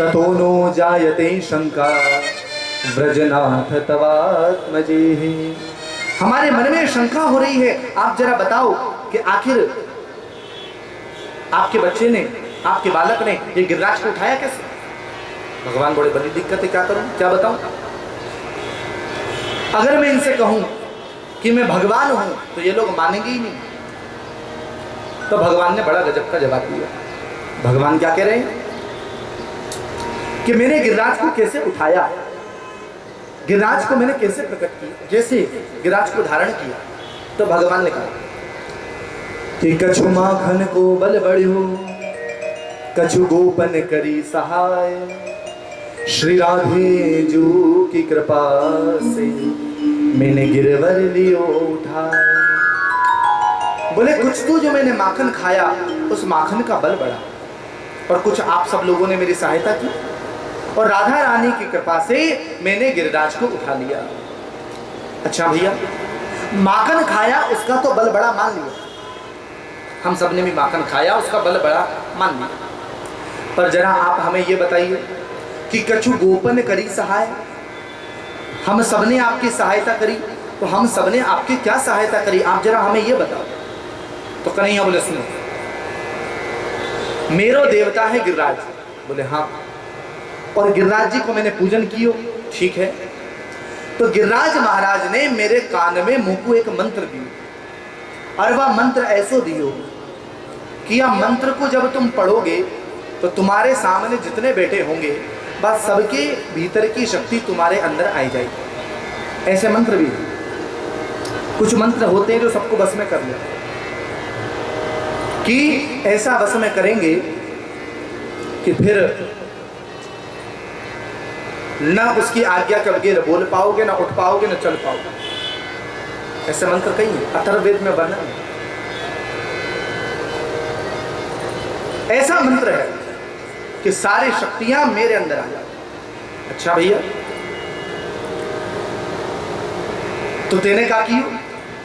ततो नो जायते शंका व्रजनाथ तवात्मजेः। हमारे मन में शंका हो रही है, आप जरा बताओ कि आखिर आपके बच्चे ने, आपके बालक ने ये गिरिराज को उठाया कैसे? भगवान बड़ी बड़ी दिक्कत है, क्या करूं, क्या बताऊं? अगर मैं इनसे कहूं कि मैं भगवान हूं तो ये लोग मानेंगे ही नहीं। तो भगवान ने बड़ा गजब का जवाब दिया। भगवान क्या कह रहे हैं कि मैंने गिरिराज को कैसे उठाया, गिरिराज को मैंने कैसे प्रकट किया, कैसे गिरिराज को धारण किया। तो भगवान ने कहा कि कछु माखन को बल बढ़ियो, कछु गोपन करी सहाय, श्री राधे जू की कृपा से मैंने गिरवर लियो उठाए। बोले कुछ तो जो मैंने माखन खाया उस माखन का बल बढ़ा, और कुछ आप सब लोगों ने मेरी सहायता की, और राधा रानी की कृपा से मैंने गिरिराज को उठा लिया। अच्छा भैया, माखन खाया उसका तो बल बड़ा मान लिया, हम सब ने भी माखन खाया उसका बल बड़ा मान लिया, पर जरा आप हमें ये बताइए कि कछु गोपन करी सहाय, हम सबने आपकी सहायता करी, तो हम सबने आपकी क्या सहायता करी, आप जरा हमें ये बताओ। तो कन्हैया बोले सुनो, मेरो देवता है गिरिराज। बोले हाँ, और गिरिराज जी को मैंने पूजन कियो, ठीक है। तो गिरिराज महाराज ने मेरे कान में मुंह को एक मंत्र दियो, और वह मंत्र ऐसो दियो कि यह मंत्र को जब तुम पढ़ोगे तो तुम्हारे सामने जितने बैठे होंगे बस सबके भीतर की शक्ति तुम्हारे अंदर आई जाएगी। ऐसे मंत्र भी कुछ मंत्र होते हैं जो सबको बस में कर लेते, कि ऐसा बस में करेंगे कि फिर न उसकी आज्ञा के बगैर बोल पाओगे, न उठ पाओगे, न चल पाओगे। ऐसे मंत्र कई हैं, अथर्ववेद में वर्णन है। ऐसा मंत्र है कि सारी शक्तियां मेरे अंदर आ जाती। अच्छा भैया, तो तेने क्या कियो?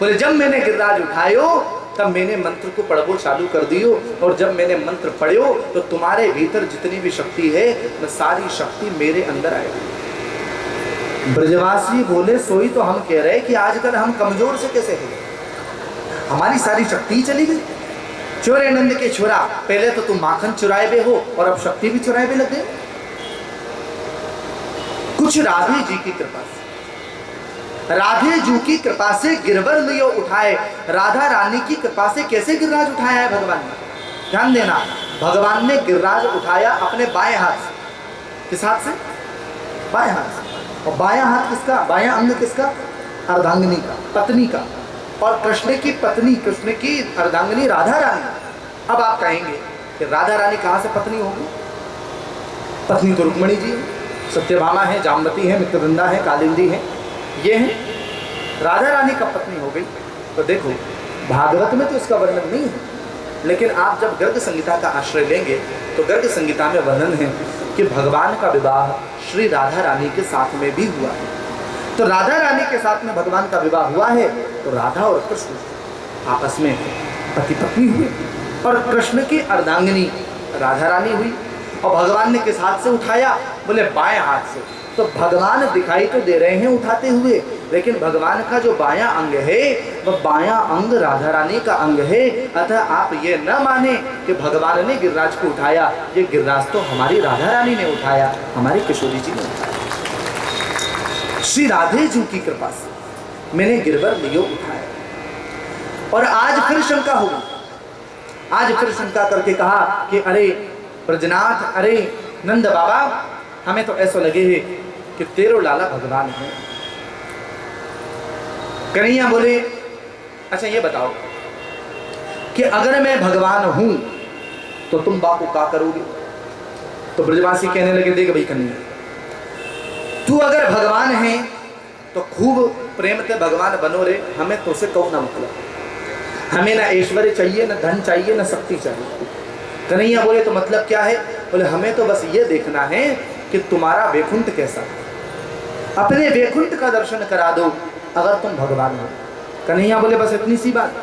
बोले जब मैंने गिरिराज उठायो तब मैंने मंत्र को पढ़बो चालू कर दियो, और जब मैंने मंत्र पढ़ियो तो तुम्हारे भीतर जितनी भी शक्ति है वह सारी शक्ति मेरे अंदर आएगी। ब्रजवासी बोले सोई तो हम कह रहे कि आजकल हम कमजोर से कैसे हैं, हमारी सारी शक्ति चली गई। चोरे नंद के छोरा, पहले तो तुम माखन चुराए हुए हो और अब शक्ति भी चुराए हुए लग गए। कुछ राधे जी की कृपा से, राधे जी की कृपा से गिरवर लियो उठाए। राधा रानी की कृपा से कैसे गिरिराज उठाया है भगवान ने? ध्यान देना, भगवान ने गिरिराज उठाया अपने बाएं हाथ से। किस हाथ से? बाएं हाथ से। और बायां हाथ किसका? बायां अंग किसका? अर्धांगिनी का, पत्नी का। और कृष्ण की पत्नी, कृष्ण की अर्धांगिनी राधा रानी। अब आप कहेंगे कि राधा रानी कहाँ से पत्नी होगी? पत्नी तो रुक्मिणी जी है, सत्यभामा है, जामवती है, मित्रवृंदा है, कालिंदी है, ये है। राधा रानी कब पत्नी हो गई? तो देखो भागवत में तो इसका वर्णन नहीं है, लेकिन आप जब गर्ग संहिता का आश्रय लेंगे तो गर्ग संहिता में वर्णन है कि भगवान का विवाह श्री राधा रानी के साथ में भी हुआ है। तो राधा रानी के साथ में भगवान का विवाह हुआ है, तो राधा और कृष्ण आपस में पति पत्नी हुए, और कृष्ण की अर्धांगिनी राधा रानी हुई। और भगवान ने किस हाथ से उठाया? बोले बाएं हाथ से। तो भगवान दिखाई तो दे रहे हैं उठाते हुए, लेकिन भगवान का जो बायां अंग है वह बायां अंग राधा रानी का अंग है। अतः आप ये न माने कि भगवान ने गिरिराज को उठाया, ये गिरिराज तो हमारी राधा रानी ने उठाया, हमारी किशोरी जी ने उठाया। श्री राधे जी की कृपा से मैंने गिरवर लियो उठाया। और आज फिर शंका होगी, आज फिर शंका करके कहा कि अरे ब्रजनाथ, अरे नंद बाबा, हमें तो ऐसा लगे है कि तेरो लाला भगवान है। कन्हैया बोले अच्छा ये बताओ कि अगर मैं भगवान हूं तो तुम बापू क्या करोगे? तो ब्रजवासी कहने लगे देख भाई कन्हैया, तू अगर भगवान है तो खूब प्रेम से भगवान बनो रे, हमें तो से कहो ना मतलब, हमें ना ऐश्वर्य चाहिए, ना धन चाहिए, ना शक्ति चाहिए। कन्हैया बोले तो मतलब क्या है? बोले हमें तो बस ये देखना है कि तुम्हारा वैकुंठ कैसा है, अपने वैकुंठ का दर्शन करा दो अगर तुम भगवान हो। कन्हैया बोले बस इतनी सी बात?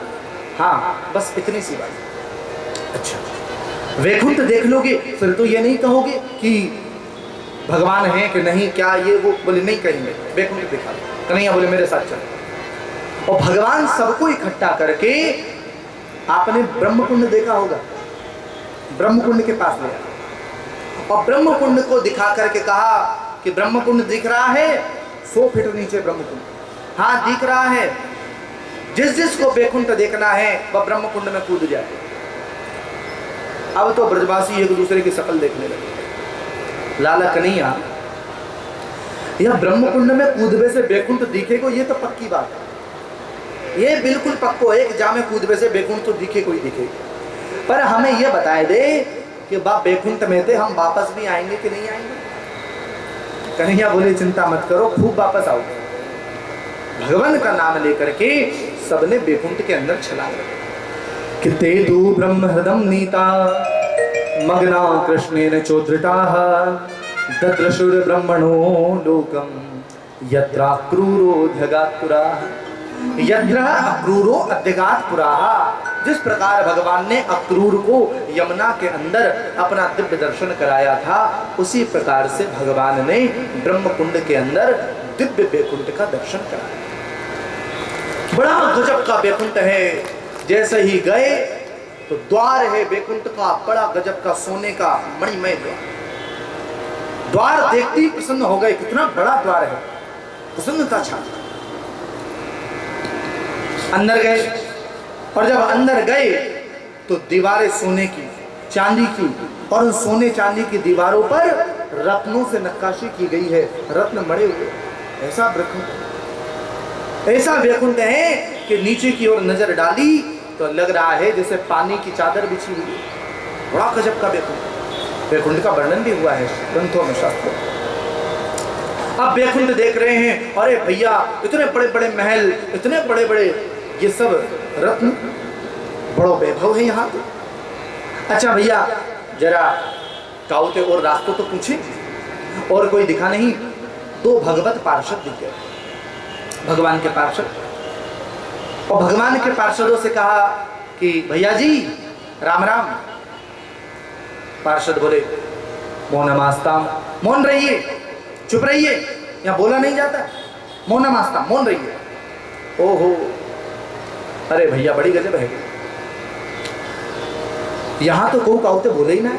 हाँ बस इतनी सी बात। अच्छा वैकुंठ देख लोगे फिर तो ये नहीं कहोगे कि भगवान हैं कि नहीं, क्या ये वो? बोले नहीं कहेंगे, बैकुंठ दिखा दो। कन्हैया बोले मेरे साथ चलो। और भगवान सबको इकट्ठा करके, आपने ब्रह्मकुंड देखा होगा, ब्रह्मकुंड के पास गया और ब्रह्मकुंड को दिखा करके कहा कि ब्रह्मकुंड दिख रहा है, 100 फीट नीचे ब्रह्मकुंड, हाँ दिख रहा है, जिस जिसको बैकुंठ देखना है वह ब्रह्मकुंड में कूद जाए। अब तो ब्रजवासी एक दूसरे की शकल देखने लगे। लाला कन्हैया, यह ब्रह्मकुंड में कूदबे से बैकुंठ दिखेगा, ये तो पक्की बात है, ये बिल्कुल पक्को है कि जामे कूदबे से बैकुंठ तो दिखे कोई दिखेगा। पर हमें यह बताए दे कि बाप बैकुंठ में थे, हम वापस भी आएंगे कि नहीं आएंगे? कन्हैया बोले चिंता मत करो, खूब वापस आओगे। भगवान का नाम लेकर के सबने बैकुंठ के अंदर छलांग लगा कि ते तु ब्रह्म हृदम नीता मग्ना कृष्णेन चोद्धृताः दद्रशुर ब्रह्मणो लोकम यत्र अक्रूरोऽध्यगात् पुराः। यत्र अक्रूरो अध्यगात् पुराः, जिस प्रकार भगवान ने अक्रूर को यमुना के अंदर अपना दिव्य दर्शन कराया था, उसी प्रकार से भगवान ने ब्रह्मकुंड के अंदर दिव्य बैकुंठ का दर्शन कराया। बड़ा गजब का बैकुंठ है। जैसे ही गए तो द्वार है बैकुंठ का, बड़ा गजब का सोने का मणिमय द्वार। द्वार देखते ही प्रसन्न हो गए, कितना बड़ा द्वार है, प्रसन्नता छा। अंदर गए और जब अंदर गए तो दीवारें सोने की, चांदी की, और उन सोने चांदी की दीवारों पर रत्नों से नक्काशी की गई है, रत्न मड़े हुए। ऐसा बैकुंठ है कि नीचे की ओर नजर डाली तो लग रहा है जैसे पानी की चादर बिछी हुई है। बड़ा गजब का बैकुंठ। बैकुंठ का वर्णन भी हुआ है ग्रंथों में, शास्त्रों। अब बैकुंठ देख रहे हैं, अरे भैया इतने बड़े बड़े महल, इतने बड़े बड़े ये सब रत्न, बड़ो वैभव है यहाँ पे। अच्छा भैया जरा काउते और रास्तों तो पूछे, और कोई दिखा नहीं। तो भगवत पार्षद दिख गए, भगवान के पार्षद, और भगवान के पार्षदों से कहा कि भैया जी राम राम। पार्षद बोले मौनमास्ताम, मौन रहिए, चुप रहिए, यहाँ बोला नहीं जाता, मौनमास्ताम, मौन रहिए। ओहो, अरे भैया बड़ी गजब है, यहाँ तो कोई काउते बोले ही ना।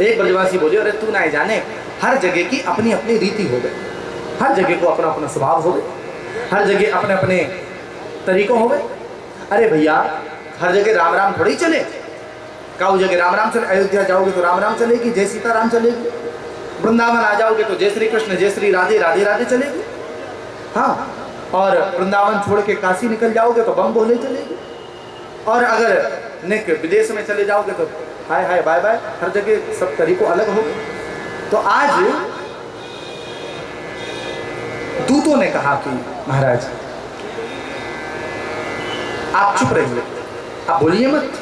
एक ब्रजवासी बोले अरे तू ना जाने, हर जगह की अपनी अपनी रीति हो गई, हर जगह को अपना अपना स्वभाव हो गए, हर जगह अपने अपने तरीकों हो गए। अरे भैया हर जगह राम राम थोड़ी चले, काऊ जगह राम राम चले। अयोध्या जाओगे तो राम राम चलेगी, जय सीताराम चलेगी। वृंदावन आ जाओगे तो जय श्री कृष्ण, जय श्री राधे, राधे राधे चलेगी। हाँ, और वृंदावन छोड़ के काशी निकल जाओगे तो बम बोले चलेगी। और अगर विदेश में चले जाओगे तो हाय हाय बाय बाय, हर जगह सब तरीकों अलग हो गए। तो आज दूतों ने कहा कि महाराज आप चुप रहिए, आप बोलिए मत।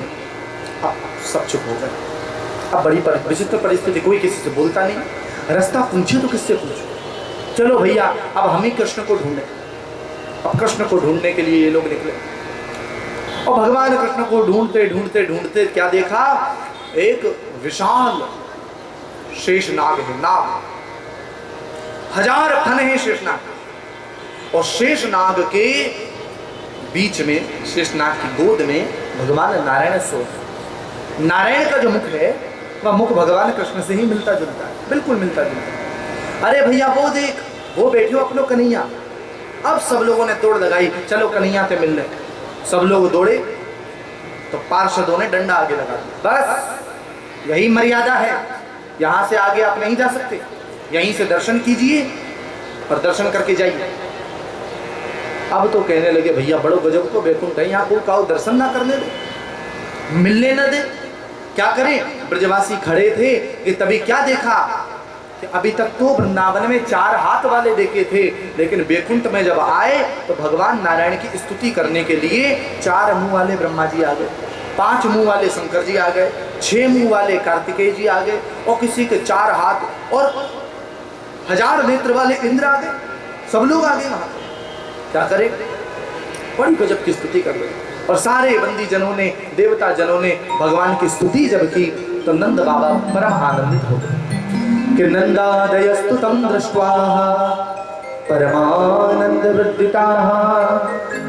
अब सब चुप हो गए। अब बड़ी विचित्र परिस्थिति, कोई किसी से बोलता नहीं। रास्ता पूछे तो किससे पूछो? चलो भैया अब हम ही कृष्ण को ढूंढे। अब कृष्ण को ढूंढने के लिए ये लोग निकले, और भगवान कृष्ण को ढूंढते ढूंढते ढूंढते क्या देखा, एक विशाल शेषनाग है, नाग, 1000 फन है शेषनाग, और शेषनाग के बीच में, शेषनाग की गोद में भगवान नारायण सो। नारायण का जो मुख है वह मुख भगवान कृष्ण से ही मिलता जुलता है, बिल्कुल मिलता जुलता है। अरे भैया वो देख, वो बैठे हो अपनो कन्हैया। अब सब लोगों ने तोड़ लगाई, चलो कन्हैया से मिलने। सब लोग दौड़े तो पार्षदों ने डंडा आगे लगा दिया, बस यही मर्यादा है, यहाँ से आगे आप नहीं जा सकते, यहीं से दर्शन कीजिए और दर्शन करके जाइए। अब तो कहने लगे भैया बड़ो गजब को बैकुंठ है, यहाँ को काऊ दर्शन ना करने दे, मिलने न दे, क्या करें। ब्रजवासी खड़े थे कि तभी क्या देखा कि अभी तक तो वृंदावन में 4 हाथ वाले देखे थे, लेकिन बैकुंठ में जब आए तो भगवान नारायण की स्तुति करने के लिए 4 मुंह वाले ब्रह्मा जी आ गए, 5 मुंह वाले शंकर जी आ गए, 6 मुंह वाले कार्तिकेय जी आ गए, और किसी के 4 हाथ और 1000 नेत्र वाले इंद्र आ गए। सब लोग आ गए वहां। क्या करें, बड़ी गजब की स्तुति कर रहे। और सारे बंदी जनों ने, देवता जनों ने भगवान की स्तुति जब की तो नंद बाबा परम आनंदित हो गए कि नंदादयस्तु तं दृष्ट्वा परमानन्दवृद्धिताः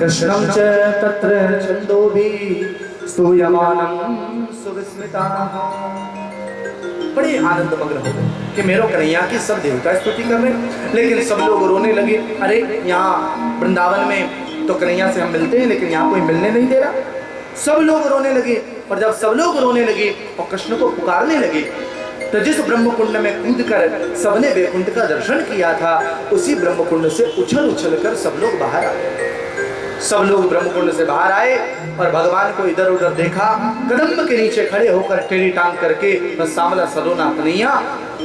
कृष्णं च तत्र छन्दोभिः स्तूयमानं सुविस्मिताः। बड़े आनंद मग्न हो गए कि मेरो कन्हैया की सब देवता स्तुति कर रहे हैं। लेकिन सब लोग रोने लगे, अरे यहाँ वृंदावन में तो कन्हैया से हम मिलते हैं लेकिन यहाँ कोई मिलने नहीं दे रहा। सब लोग रोने लगे, और जब सब लोग रोने लगे और कृष्ण को पुकारने लगे तो जिस ब्रह्मकुंड में कूद कर सबने वैकुंठ का दर्शन किया था उसी ब्रह्मकुंड से उछल उछल कर सब लोग बाहर आए। सब लोग ब्रह्मकुंड से बाहर आए और भगवान को इधर उधर देखा। कदम के नीचे खड़े होकर टेढ़ी टांग करके सांवला सलोना कन्हैया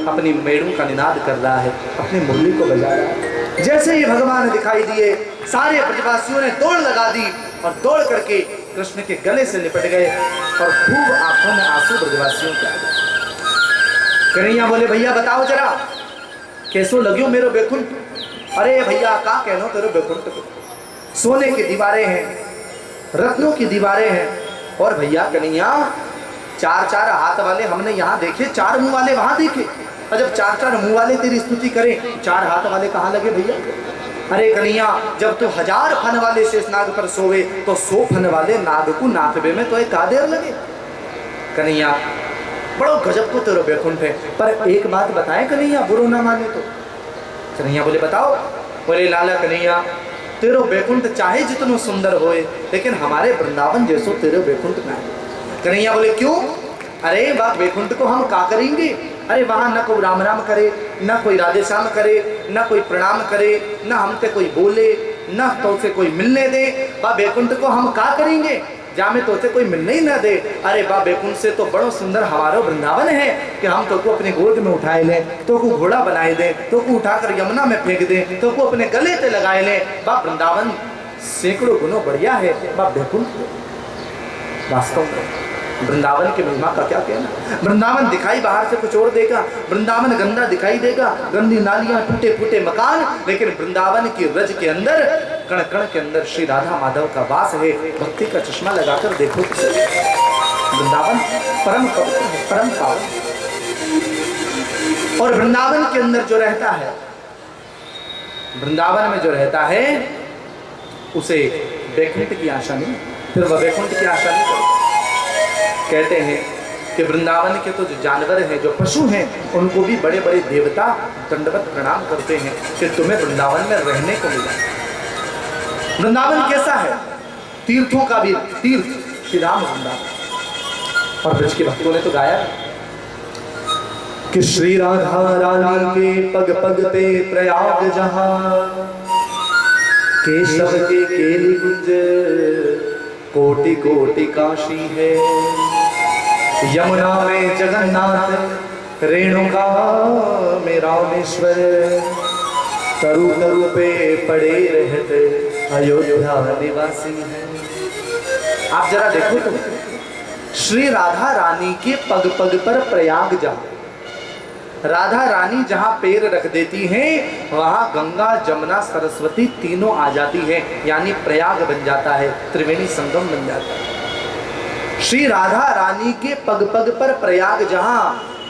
अपनी मेड़ों का निनाद कर रहा है, अपनी मुरली को बजा रहा है। जैसे ही भगवान दिखाई दिए सारे ब्रजवासियों ने दौड़ लगा दी और दौड़ करके कृष्ण के गले से लिपट गए और खूब आंखों में आंसू ब्रजवासियों के आ गए। कन्हैया बोले, भैया बताओ जरा कैसो लग्यो मेरो बैकुंठ। अरे भैया का कहनो तेरो बैकुंठ को, सोने की दीवारें हैं, रत्नों की दीवारें हैं, और भैया कन्हैया चार चार हाथ वाले हमने यहाँ देखे, चार मुंह वाले वहां देखे, और जब चार चार मुंह वाले तेरी स्तुति करें चार हाथ वाले कहाँ लगे भैया। अरे कन्हैया जब तू 1000 फन वाले शेषनाग पर सोवे तो 100 फन वाले नाग को नाथबे में तो एक कादेर लगे। कन्हैया बड़ो गजब को तेरो बैकुंठ है, पर एक बात बताए कन्हैया बुरो ना माने तो। कन्हैया बोले बताओ। बोले लाला कन्हैया तेरो बैकुंठ चाहे जितनो सुंदर होए लेकिन हमारे वृंदावन जैसो तेरे बैकुंठ ना है। कन्हैया बोले क्यों। अरे वाह बैकुंठ को हम का करेंगे, अरे वहां न कोई राम राम करे, न कोई राधे श्याम करे, न कोई प्रणाम करे, न हमसे कोई बोले, न तो से कोई मिलने दे। वाह बैकुंठ को हम का करेंगे जा में तो से कोई मिलने ही ना दे। अरे वाह बैकुंठ से तो बड़ो सुंदर हमारा वृंदावन है कि हम तो को अपने गोद में उठाए लें, तो को घोड़ा बनाए दें, तो को उठाकर यमुना में फेंक दें, तो को अपने गले पे लगाए लें। वाह वृंदावन सैकड़ों गुणों बढ़िया है। वाह बैकुंठ वास्तव में वृंदावन की महिमा का क्या कहना। वृंदावन दिखाई बाहर से कुछ और देगा, वृंदावन गंदा दिखाई देगा, गंदी नालियां, टूटे फूटे मकान, लेकिन वृंदावन की रज के अंदर कण कण के अंदर श्री राधा माधव का वास है। भक्ति का चश्मा लगाकर देखो वृंदावन परम पवित्र है, परम पावन। और वृंदावन के अंदर जो रहता है, वृंदावन में जो रहता है उसे वैकुंठ की आशा नहीं, फिर वह वैकुंठ की आशा नहीं करता। कहते हैं कि वृंदावन के तो जो जानवर हैं, जो पशु हैं, उनको भी बड़े बड़े देवता दंडवत प्रणाम करते हैं कि तुम्हें वृंदावन में रहने को मिला। वृंदावन कैसा है, तीर्थों का भी तीर्थ श्री राम वृंदावन। और ब्रज के भक्तों ने तो गाया कि श्री राधा रानी के पग पग पे प्रयाग जहां, केशव के केली कुंज कोटि कोटि काशी है। यमुना में जगन्नाथ, रेणुका में रामेश्वर, तरु तरु पे पड़े रहते अयोध्या निवासी है। आप जरा देखो तो श्री राधा रानी के पग पग पर प्रयाग जहां, राधा रानी जहां पैर रख देती हैं वहां गंगा जमुना सरस्वती तीनों आ जाती है, यानी प्रयाग बन जाता है, त्रिवेणी संगम बन जाता है। श्री राधा रानी के पग पग पर प्रयाग जहां,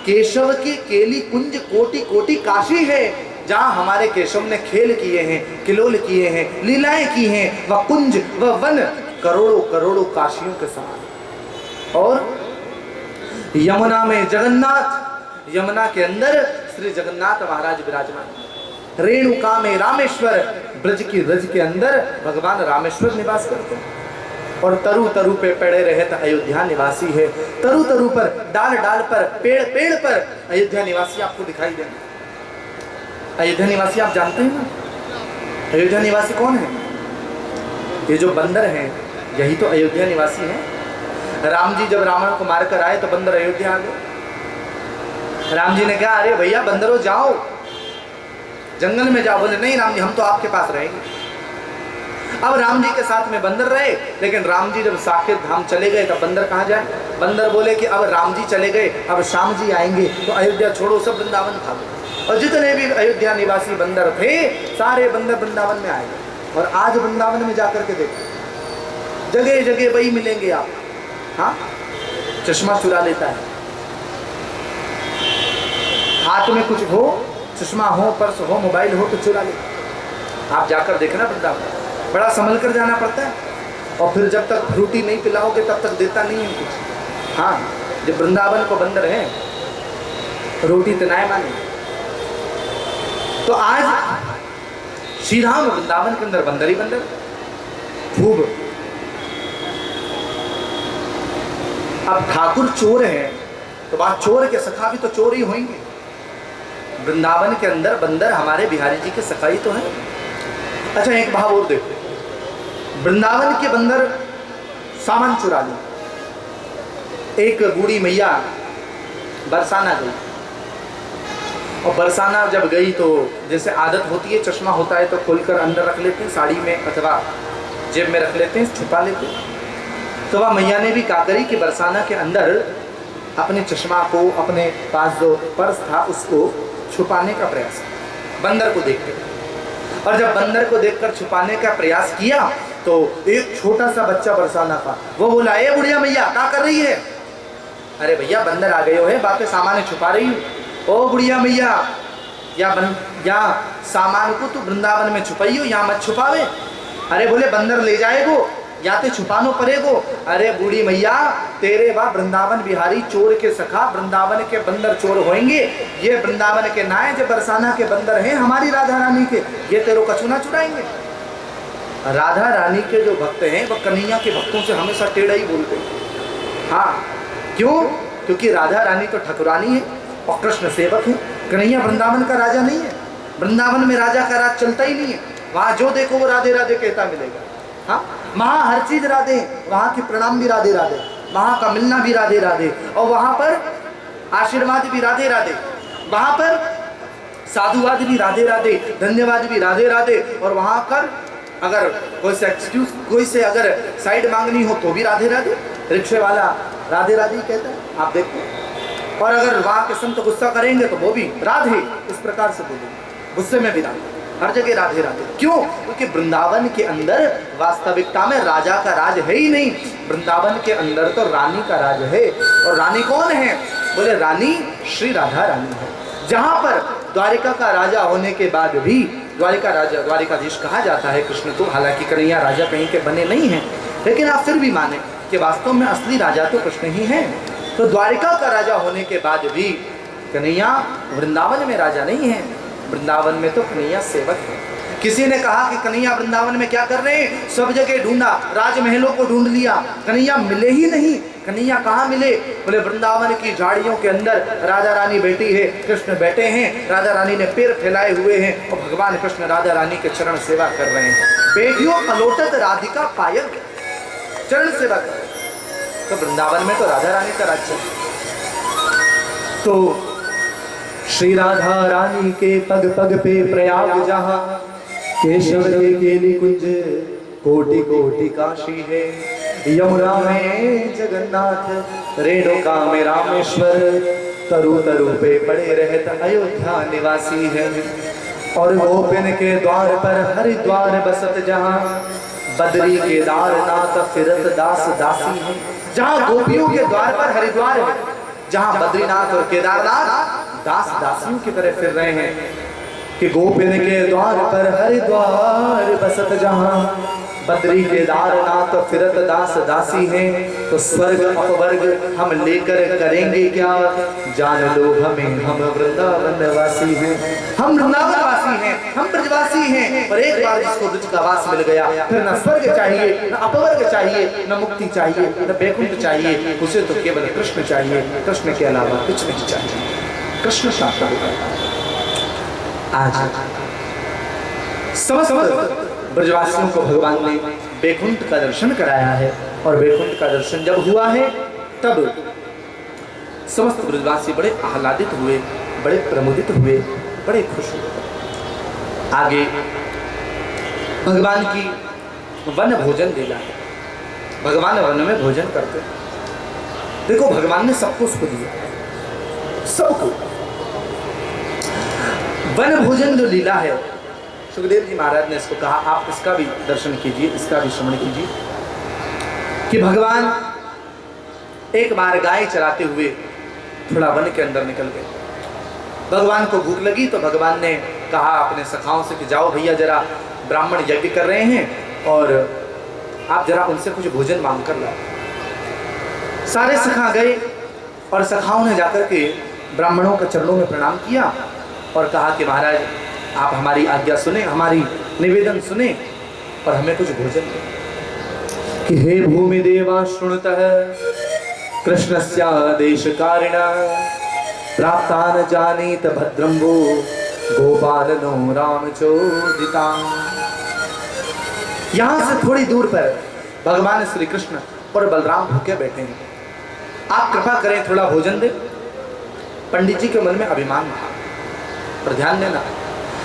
केशव की केली कुंज कोटि कोटि काशी है, जहां हमारे केशव ने खेल किए हैं, किलोल किए हैं, लीलाएं की हैं, वह कुंज वह वन करोड़ों करोड़ों काशियों के समान। और यमुना में जगन्नाथ, यमुना के अंदर श्री जगन्नाथ महाराज विराजमान। रेणुका में रामेश्वर, ब्रज की रज के अंदर भगवान रामेश्वर निवास करते हैं। और तरु तरु पे पड़े रहते अयोध्या निवासी है। तरु तरु पर, डाल डाल पर, पेड़ पेड़ पर अयोध्या निवासी आपको दिखाई देंगे। अयोध्या निवासी आप जानते हैं ना, अयोध्या निवासी कौन है? ये जो बंदर हैं यही तो अयोध्या निवासी हैं। राम जी जब रावण को मारकर आए तो बंदर अयोध्या आ गए। राम जी ने कहा अरे भैया बंदरों जाओ जंगल में जाओ। बोले नहीं राम जी हम तो आपके पास रहेंगे। अब राम जी के साथ में बंदर रहे, लेकिन राम जी जब साकेत धाम चले गए तब बंदर कहाँ जाए? बंदर बोले कि अब राम जी चले गए, अब श्याम जी आएंगे तो अयोध्या छोड़ो, सब वृंदावन भागो। और जितने भी अयोध्या निवासी बंदर थे सारे बंदर वृंदावन में आए। और आज वृंदावन में जाकर के देखो जगह जगह वही मिलेंगे आप। हाँ, चश्मा चुरा लेता है, हाथ में कुछ हो, चश्मा हो, पर्स हो, मोबाइल हो तो चुरा ले। आप जाकर देखना वृंदावन, बड़ा संभल कर जाना पड़ता है। और फिर जब तक फ्रूटी नहीं पिलाओगे तब तक देता नहीं है कुछ। हाँ, जब वृंदावन को बंदर है रोटी तनाए माने। तो आज श्री राम वृंदावन के अंदर बंदर ही बंदर खूब। अब ठाकुर चोर है तो बात चोर के सखा भी तो चोर ही होंगे। वृंदावन के अंदर बंदर हमारे बिहारी जी के सखा ही तो है। अच्छा, एक भाव और देखो, वृंदावन के बंदर सामान चुरा ली। एक बूढ़ी मैया बरसाना गई, और बरसाना जब गई तो जैसे आदत होती है, चश्मा होता है तो खोलकर अंदर रख लेते हैं, साड़ी में अथवा जेब में रख लेते हैं, छुपा लेते हैं। तो वह मैया ने भी क्या करी कि बरसाना के अंदर अपने चश्मा को, अपने पास जो पर्स था उसको छुपाने का प्रयास किया बंदर को देखकर। और जब बंदर को देखकर छुपाने का प्रयास किया तो एक छोटा सा बच्चा बरसाना का वो बोला, ए बुढ़िया मैया क्या कर रही है? अरे भैया बंदर आ गए हो है, बातें सामान छुपा रही हूँ। ओ बुढ़िया मैया, या सामान को तू वृंदावन में छुपाइयो, यहाँ मत छुपावे। अरे बोले बंदर ले जाएगो या ते छुपानो पड़ेगो। अरे बूढ़ी मैया, तेरे बा वृंदावन बिहारी चोर के सखा, वृंदावन के बंदर चोर होंगे। ये वृंदावन के नाए जो बरसाना के बंदर हैं हमारी राधा रानी के, ये तेरो कछु ना चुराएंगे। राधा रानी के जो भक्त हैं वह कन्हैया के भक्तों से हमेशा टेढ़ा ही बोलते हैं। हाँ, क्यों? क्योंकि राधा रानी तो ठकुरानी है और कृष्ण सेवक है। कन्हैया वृंदावन का राजा नहीं है। वृंदावन में राजा का राज चलता ही नहीं है। वहाँ जो देखो वो राधे राधे कहता मिलेगा। हाँ, वहाँ हर चीज राधे, वहाँ के प्रणाम भी राधे राधे, वहाँ का मिलना भी राधे राधे, और वहाँ पर आशीर्वाद भी राधे राधे, वहाँ पर साधुवाद भी राधे राधे, धन्यवाद भी राधे राधे, और वहाँ पर अगर कोई से अगर साइड मांगनी हो तो भी राधे राधे, रिक्शे वाला राधे राधे कहता है, आप देखो। और अगर वहाँ के संत गुस्सा करेंगे तो वो भी राधे, इस प्रकार से बोलेंगे, गुस्से में भी राधे, हर जगह राधे राधे। क्यों? क्योंकि वृंदावन के अंदर वास्तविकता में राजा का राज है ही नहीं। वृंदावन के अंदर तो रानी का राज है। और रानी कौन है? बोले रानी श्री राधा रानी है। जहाँ पर द्वारिका का राजा होने के बाद भी द्वारिका राजा, द्वारिकाधीश कहा जाता है कृष्ण को। हालांकि कन्हैया राजा कहीं के बने नहीं हैं, लेकिन आप फिर भी माने कि वास्तव में असली राजा तो कृष्ण ही है। तो द्वारिका का राजा होने के बाद भी कन्हैया वृंदावन में राजा नहीं है। वृंदावन में तो कन्हैया सेवक है। किसी ने कहा कि कन्हैया वृंदावन में क्या कर रहे हैं? सब जगह ढूंढा, राजमहलों को ढूंढ लिया, कन्हैया मिले ही नहीं। कन्हैया कहाँ मिले? बोले वृंदावन की झाड़ियों के अंदर राधा रानी बैठी है, कृष्ण बैठे हैं, राधा रानी ने पैर फैलाए हुए हैं और भगवान कृष्ण राधा रानी के चरण सेवा कर रहे हैं। बेटियों पलोटत राधिका पायल, चरण सेवा कर रहे हैं। तो वृंदावन में तो राधा रानी का राज्य है। तो श्री राधा रानी के पग पग पे प्रयाग जहाँ, केशव के निकुंज कोटि कोटि काशी है। यमुना में जगन्नाथ, रेणुका में रामेश्वर, तरु तरु पे पड़े रहता अयोध्या निवासी है। और गोपिन के द्वार पर हरिद्वार बसत जहाँ, बद्री केदारनाथ फिरत दास दासी है। जहाँ गोपियों के द्वार पर हरिद्वार है, जहाँ बद्रीनाथ और केदारनाथ दास दासियों की तरह फिर रहे हैं। कि गोपिन के द्वार पर हरिद्वार बसत जहाँ, बद्री केदारनाथ फिरत दास दासी हैं। तो स्वर्ग अपवर्ग हम लेकर करेंगे क्या? जान लो हमें, हम वृंदावन वासी हैं। हम वृंदावन वासी हैं, हम ब्रजवासी हैं। और एक बार जिसको ब्रज का वास मिल गया, फिर न स्वर्ग चाहिए, न अपवर्ग चाहिए, न मुक्ति चाहिए, न बैकुंठ चाहिए। उसे तो केवल कृष्ण चाहिए, कृष्ण के अलावा कुछ नहीं चाहिए। कृष्ण शास्त्र आज समस्त ब्रजवासियों को भगवान ने बैकुंठ का दर्शन कराया है। और बैकुंठ का दर्शन जब हुआ है तब समस्त ब्रजवासी बड़े आह्लादित हुए, बड़े प्रमुदित हुए, बड़े खुश हुए। आगे भगवान की वन भोजन लीला है। भगवान वन में भोजन करते। देखो भगवान ने सबको उसको दिया, सबको। वन भोजन जो लीला है, सुखदेव जी महाराज ने इसको कहा, आप इसका भी दर्शन कीजिए, इसका भी श्रवण कीजिए। कि भगवान एक बार गाय चराते हुए थोड़ा वन के अंदर निकल गए। भगवान को भूख लगी तो भगवान ने कहा अपने सखाओं से कि जाओ भैया, जरा ब्राह्मण यज्ञ कर रहे हैं और आप जरा उनसे कुछ भोजन मांग कर लाओ। सारे सखा गए और सखाओं ने जाकर के ब्राह्मणों के चरणों में प्रणाम किया और कहा कि महाराज आप हमारी आज्ञा सुने, हमारी निवेदन सुने और हमें कुछ भोजन दें। कि हे भूमि देवा शृणुतः कृष्णस्यादेशकारिणा प्राप्तान जानीत भद्रं वो गोपालनो रामचोदिता। यहां से थोड़ी दूर पर भगवान श्री कृष्ण और बलराम भूखे बैठे हैं। आप कृपा करें थोड़ा भोजन दें। पंडित जी के मन में अभिमान था, पर ध्यान देना,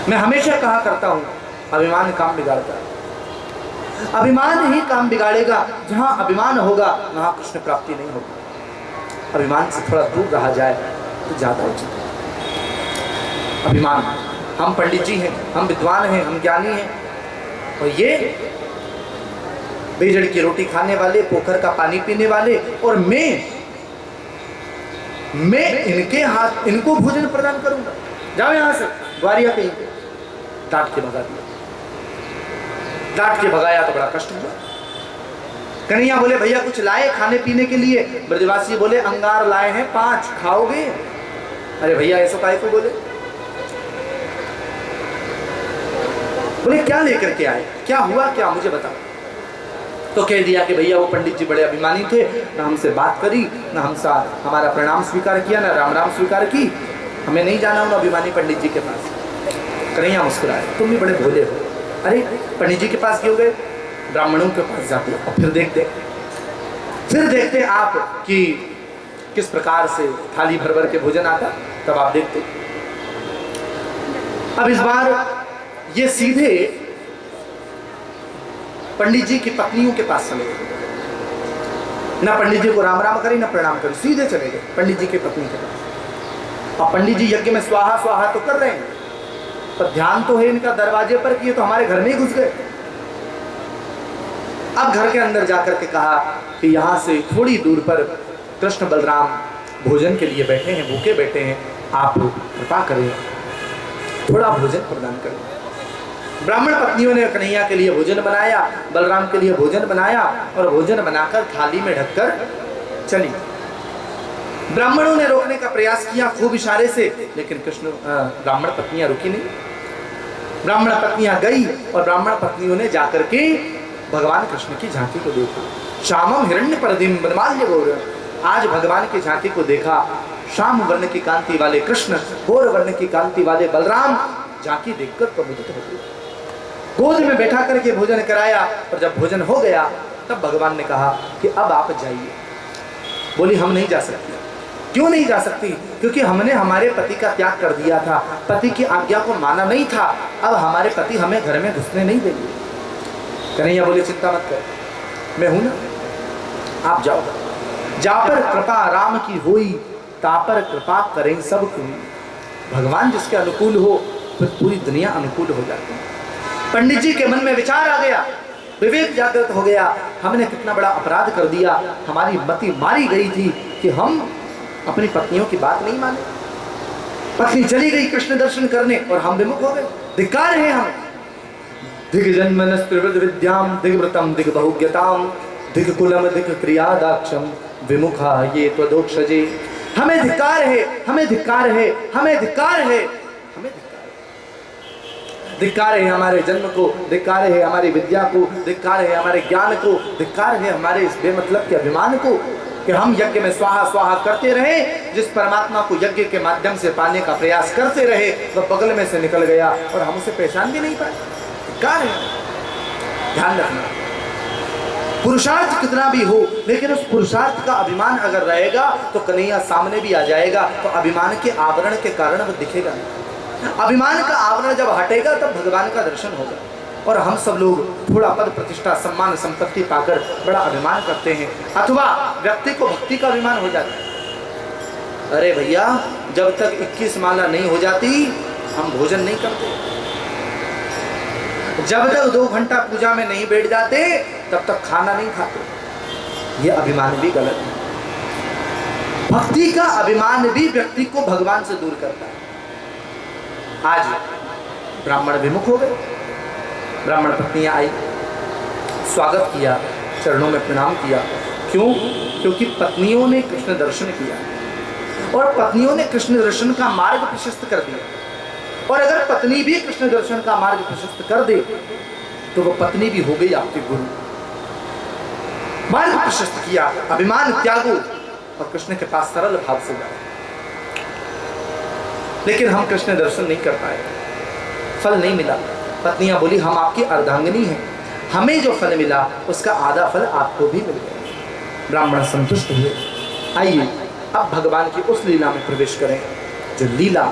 मैं हमेशा कहा करता हूं अभिमान काम बिगाड़ता है। अभिमान ही काम बिगाड़ेगा। जहां अभिमान होगा वहां कृष्ण प्राप्ति नहीं होगी। अभिमान से थोड़ा दूर रहा जाए तो ज्यादा उचित है। अभिमान, हम पंडित जी हैं, हम विद्वान हैं, हम ज्ञानी हैं, और ये बेजड़ की रोटी खाने वाले, पोखर का पानी पीने वाले, और मैं इनके हाथ इनको भोजन प्रदान करूंगा। जाओ यहां से, ग्वारिया कहीं पे। डांट के भगा दिया। डांट के भगाया तो बड़ा कष्ट हुआ। कन्हैया बोले भैया कुछ लाए खाने पीने के लिए? ब्रजवासी बोले अंगार लाए हैं 5, खाओगे? अरे भैया ऐसा काहे को बोले? बोले क्या लेकर के आए, क्या हुआ, क्या मुझे बताओ। तो कह दिया कि भैया वो पंडित जी बड़े अभिमानी थे, ना हमसे बात करी, ना हमसे हमारा प्रणाम स्वीकार किया, ना राम राम स्वीकार की, हमें नहीं जाना उन अभिमानी पंडित जी के पास। कन्हैया मुस्कुराए, तुम भी बड़े भोले हो। अरे पंडित जी के पास क्यों गए? ब्राह्मणों के पास जाते और फिर देखते आप कि किस प्रकार से थाली भर भर के भोजन आता, तब आप देखते। अब इस बार ये सीधे पंडित जी की पत्नियों के पास चले गए। ना पंडित जी को राम राम करी, ना प्रणाम करी, सीधे चले गए पंडित जी की पत्नी के पास। और पंडित जी यज्ञ में स्वाहा स्वाहा तो कर रहे हैं, पर ध्यान तो है इनका दरवाजे पर कि ये तो हमारे घर में ही घुस गए। अब घर के अंदर जाकर के कहा कि यहाँ से थोड़ी दूर पर कृष्ण बलराम भोजन के लिए बैठे हैं, भूखे बैठे हैं, आप कृपा करें थोड़ा भोजन प्रदान करें। ब्राह्मण पत्नियों ने कन्हैया के लिए भोजन बनाया, बलराम के लिए भोजन बनाया और भोजन बनाकर थाली में ढककर चली। ब्राह्मणों ने रोकने का प्रयास किया खूब इशारे से, लेकिन कृष्ण ब्राह्मण पत्नियां रुकी नहीं। ब्राह्मण पत्नियां गई और ब्राह्मण पत्नियों ने जाकर के भगवान कृष्ण की झांकी को देखा। श्यामम हिरण्य परदिम वनमाल्य गौर। आज भगवान की झांकी को देखा। श्याम वर्ण की कांति वाले कृष्ण, गौर वर्ण की कांति वाले बलराम झांकी देखकर प्रमुदित हो गए। गोद में बैठा करके भोजन कराया और जब भोजन हो गया तब भगवान ने कहा कि अब आप जाइए। बोली हम नहीं जा सकती। क्यों नहीं जा सकती? क्योंकि हमने हमारे पति का त्याग कर दिया था, पति की आज्ञा को माना नहीं था, अब हमारे पति हमें घर में घुसने नहीं देंगे। कन्हैया बोले चिंता मत कर, मैं हूं ना, आप जाओ। जा पर कृपा राम की होई, तापर कृपा करें सब कोई। भगवान जिसके अनुकूल हो फिर पूरी दुनिया अनुकूल हो जाती है। पंडित जी के मन में विचार आ गया, विवेक जागृत हो गया। हमने कितना बड़ा अपराध कर दिया, हमारी मति मारी गई थी कि हम अपनी पत्नियों की बात नहीं माने। पत्नी चली गई कृष्ण दर्शन करने और हम विमुख हो गए। धिक्कार है हम। दिग्जन्मनस्त्रिवृद विद्याम दिग्व्रतम दिग्बहुज्ञताम दिग्कुलम दिग्प्रियादाक्षम विमुखा ये त्वदोक्षजे। हमें धिक्कार है, हमें धिक्कार है, हमें धिक्कार है, हमें धिक्कार है हमारे जन्म को, धिक्कार है हमारी विद्या को, धिक्कार है हमारे ज्ञान को, धिक्कार है हमारे इस बेमतलब के अभिमान को कि हम यज्ञ में स्वाहा स्वाहा करते रहे। जिस परमात्मा को यज्ञ के माध्यम से पाने का प्रयास करते रहे वह बगल में से निकल गया और हम उसे पहचान भी नहीं पाए। धिक्कार है। ध्यान रखना, पुरुषार्थ कितना भी हो, लेकिन उस पुरुषार्थ का अभिमान अगर रहेगा तो कन्हैया सामने भी आ जाएगा, तो अभिमान के आवरण के कारण वह दिखेगा नहीं। अभिमान का आवरण जब हटेगा तब भगवान का दर्शन होगा। और हम सब लोग थोड़ा पद प्रतिष्ठा सम्मान संपत्ति पाकर बड़ा अभिमान करते हैं, अथवा व्यक्ति को भक्ति का अभिमान हो जाता है। अरे भैया, जब तक 21 माला नहीं हो जाती हम भोजन नहीं करते, जब तक 2 घंटा पूजा में नहीं बैठ जाते तब तक खाना नहीं खाते। ये अभिमान भी गलत है। भक्ति का अभिमान भी व्यक्ति को भगवान से दूर करता है। आज ब्राह्मण विमुख हो गए। ब्राह्मण पत्नियां आई, स्वागत किया, चरणों में प्रणाम किया। क्यों? क्योंकि पत्नियों ने कृष्ण दर्शन किया और पत्नियों ने कृष्ण दर्शन का मार्ग प्रशस्त कर दिया। और अगर पत्नी भी कृष्ण दर्शन का मार्ग प्रशस्त कर दे तो वो पत्नी भी हो गई आपके गुरु। मार्ग प्रशस्त किया, अभिमान त्यागो और कृष्ण के पास सरल भाव से जाओ। लेकिन हम कृष्ण दर्शन नहीं कर पाए, फल नहीं मिला। पत्नियां बोली हम आपकी अर्धांगिनी हैं, हमें जो फल मिला उसका आधा फल आपको भी मिल गया। ब्राह्मण संतुष्ट हुए। आइए अब भगवान की उस लीला में प्रवेश करें जो लीला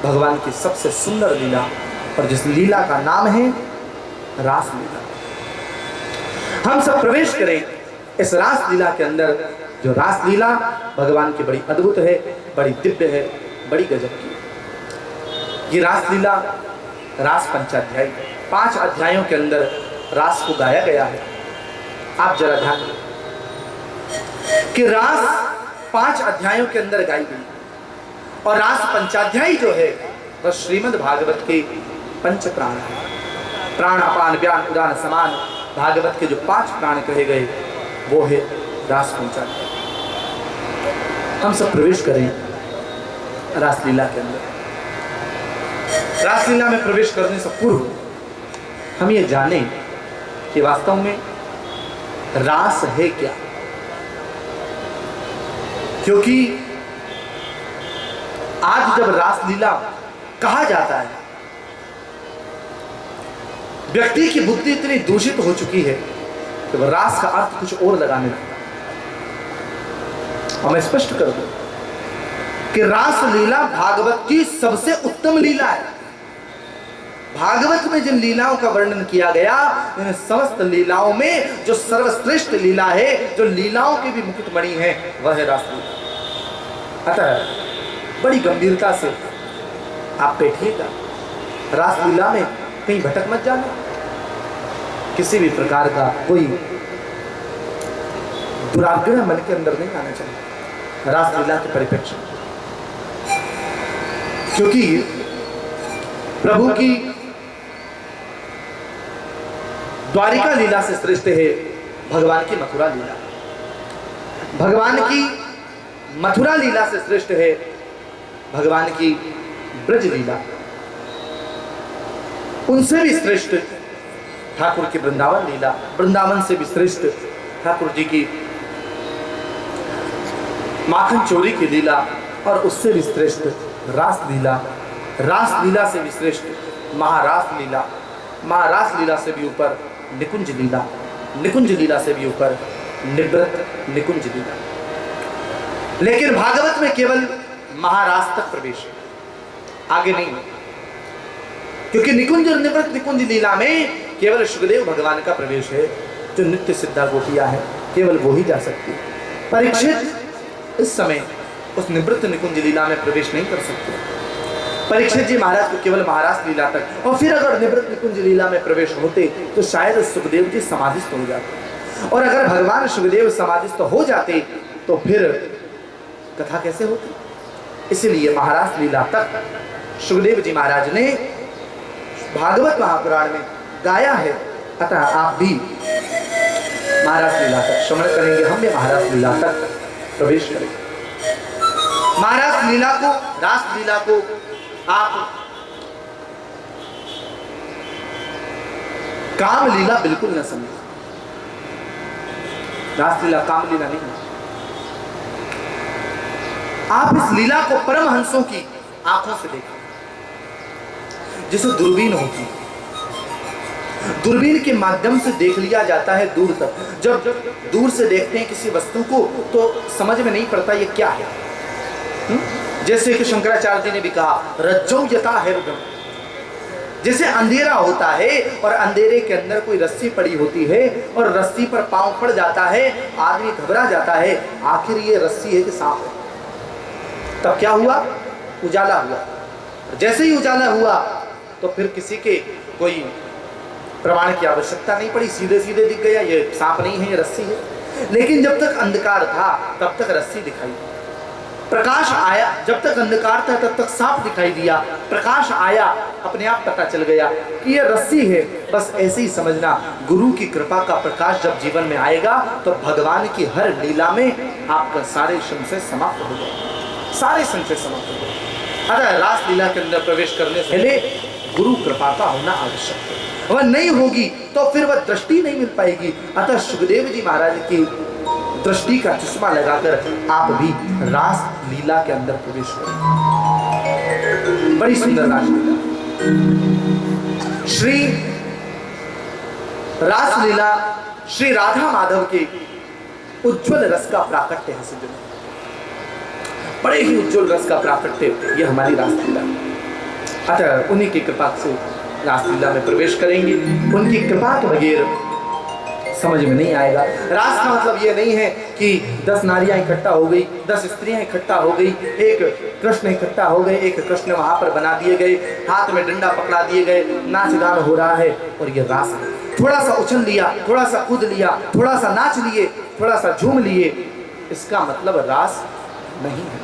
भगवान की सबसे सुंदर लीला, और जिस लीला का नाम है रास लीला। हम सब प्रवेश करें इस रास लीला के अंदर, जो रास लीला भगवान की बड़ी अद्भुत है, बड़ी दिव्य है, बड़ी गजब की। ये रास लीला रास पंचाध्यायी, 5 अध्यायों के अंदर रास को गाया गया है। आप जरा ध्यान दें कि रास 5 अध्यायों के अंदर गाई गई, और रास पंचाध्यायी जो है वह श्रीमद् भागवत के पंच प्राण है। प्राण अपान व्यान उदान समान, भागवत के जो 5 प्राण कहे गए वो है रास पंचाध्यायी। हम सब प्रवेश करें रासलीला के अंदर। रासलीला में प्रवेश करने से पूर्व हम ये जानें कि वास्तव में रास है क्या। क्योंकि आज जब रासलीला कहा जाता है, व्यक्ति की बुद्धि इतनी दूषित हो चुकी है कि वह रास का अर्थ कुछ और लगाने लगता है। और मैं स्पष्ट कर दूं कि रासलीला भागवत की सबसे उत्तम लीला है। भागवत में जिन लीलाओं का वर्णन किया गया, इन समस्त लीलाओं में जो सर्वश्रेष्ठ लीला है, जो लीलाओं की भी मुकुटमणि है, वह है रासलीला। अतः बड़ी गंभीरता से आप बैठिएगा, रासलीला में कहीं भटक मत जाना। किसी भी प्रकार का कोई दुराग्रह मन के अंदर नहीं आना चाहिए रासलीला के परिप्रेक्ष्य, क्योंकि प्रभु की द्वारिका लीला से श्रेष्ठ है भगवान की मथुरा लीला। भगवान की मथुरा लीला से श्रेष्ठ है भगवान की ब्रज लीला। उनसे भी श्रेष्ठ ठाकुर की वृंदावन लीला, वृंदावन से भी श्रेष्ठ ठाकुर जी की माखन चोरी की लीला, और उससे भी श्रेष्ठ रास लीला, रास लीला से भी श्रेष्ठ महारास लीला, महारास लीला से भी ऊपर निकुंज लीला, निकुंज लीला से भी ऊपर निवृत्त निकुंज लीला। लेकिन भागवत में केवल महारास तक प्रवेश है, आगे नहीं, क्योंकि निकुंज और निवृत्त निकुंज लीला में केवल सुखदेव भगवान का प्रवेश है, जो नित्य सिद्धा गोपियां हैं, केवल वो ही जा सकती है। परीक्षित इस समय उस निवृत्त निकुंज लीला में प्रवेश नहीं कर सकते। परीक्षित जी महाराज को केवल महारास लीला तक, और फिर अगर निवृत्त निकुंज लीला में प्रवेश होते तो शायद सुखदेव जी समाधिस्थ हो जाते, और अगर भगवान सुखदेव समाधिस्थ हो जाते तो फिर कथा कैसे होती। इसलिए महारास लीला तक सुखदेव जी महाराज ने भागवत महापुराण में गाया है। अतः आप भी महारास लीला तक श्रवण करेंगे, हम भी महारास लीला तक प्रवेश करेंगे। महारास लीला को, रास लीला को आप काम लीला बिल्कुल न समझें। रास लीला काम लीला नहीं है। आप इस लीला को परमहंसों की आंखों से देखें, जिसे दूरबीन होती है। दूरबीन के माध्यम से देख लिया जाता है दूर तक। जब दूर से देखते हैं किसी वस्तु को तो समझ में नहीं पड़ता ये क्या है। जैसे कि शंकराचार्य जी ने भी कहा, रज्जौ यथा हृदयम्। जैसे अंधेरा होता है और अंधेरे के अंदर कोई रस्सी पड़ी होती है और रस्सी पर पांव पड़ जाता है, आदमी घबरा जाता है, आखिर ये रस्सी है कि सांप है। तब क्या हुआ? उजाला हुआ। जैसे ही उजाला हुआ तो फिर किसी के कोई प्रमाण की आवश्यकता नहीं पड़ी, सीधे सीधे दिख गया ये सांप नहीं है, ये रस्सी है। लेकिन जब तक अंधकार था तब तक रस्सी दिखाई। प्रकाश आया, जब तक अंधकार था तब तक साफ दिखाई दिया, प्रकाश आया अपने आप पता चल गया कि ये रस्सी है। बस ऐसे ही समझना, गुरु की कृपा का प्रकाश जब जीवन में आएगा तो भगवान की हर लीला में आपका सारे संशय समाप्त हो गए, सारे संशय समाप्त हो गए। अतः रास लीला के अंदर प्रवेश करने से पहले गुरु कृपा का होना आवश्यक है। वह नहीं होगी तो फिर वह दृष्टि नहीं मिल पाएगी। अतः सुखदेव जी महाराज की दृष्टि का चश्मा लगाकर आप भी रास लीला के अंदर प्रवेश करें। बड़ी सुंदर रास लीला, श्री रास लीला श्री राधा माधव के उज्जवल रस का प्राकट्य है सज्जनों, बड़े ही उज्जवल रस का प्राकट्य ये हमारी रास लीला। अतः उन्हीं की कृपा से रास लीला में प्रवेश करेंगे। उनकी कृपा के बगैर समझ में नहीं आएगा। रास का मतलब ये नहीं है कि 10 नारियां इकट्ठा हो गई, 10 स्त्रियां इकट्ठा हो गई, एक कृष्ण इकट्ठा हो गए, एक कृष्ण वहां पर बना दिए गए, हाथ में डंडा पकड़ा दिए गए, नाच गान हो रहा है और ये रास है। थोड़ा सा उछल लिया, थोड़ा सा कूद लिया, थोड़ा सा नाच लिए, थोड़ा सा झूम लिए, इसका मतलब रास नहीं है।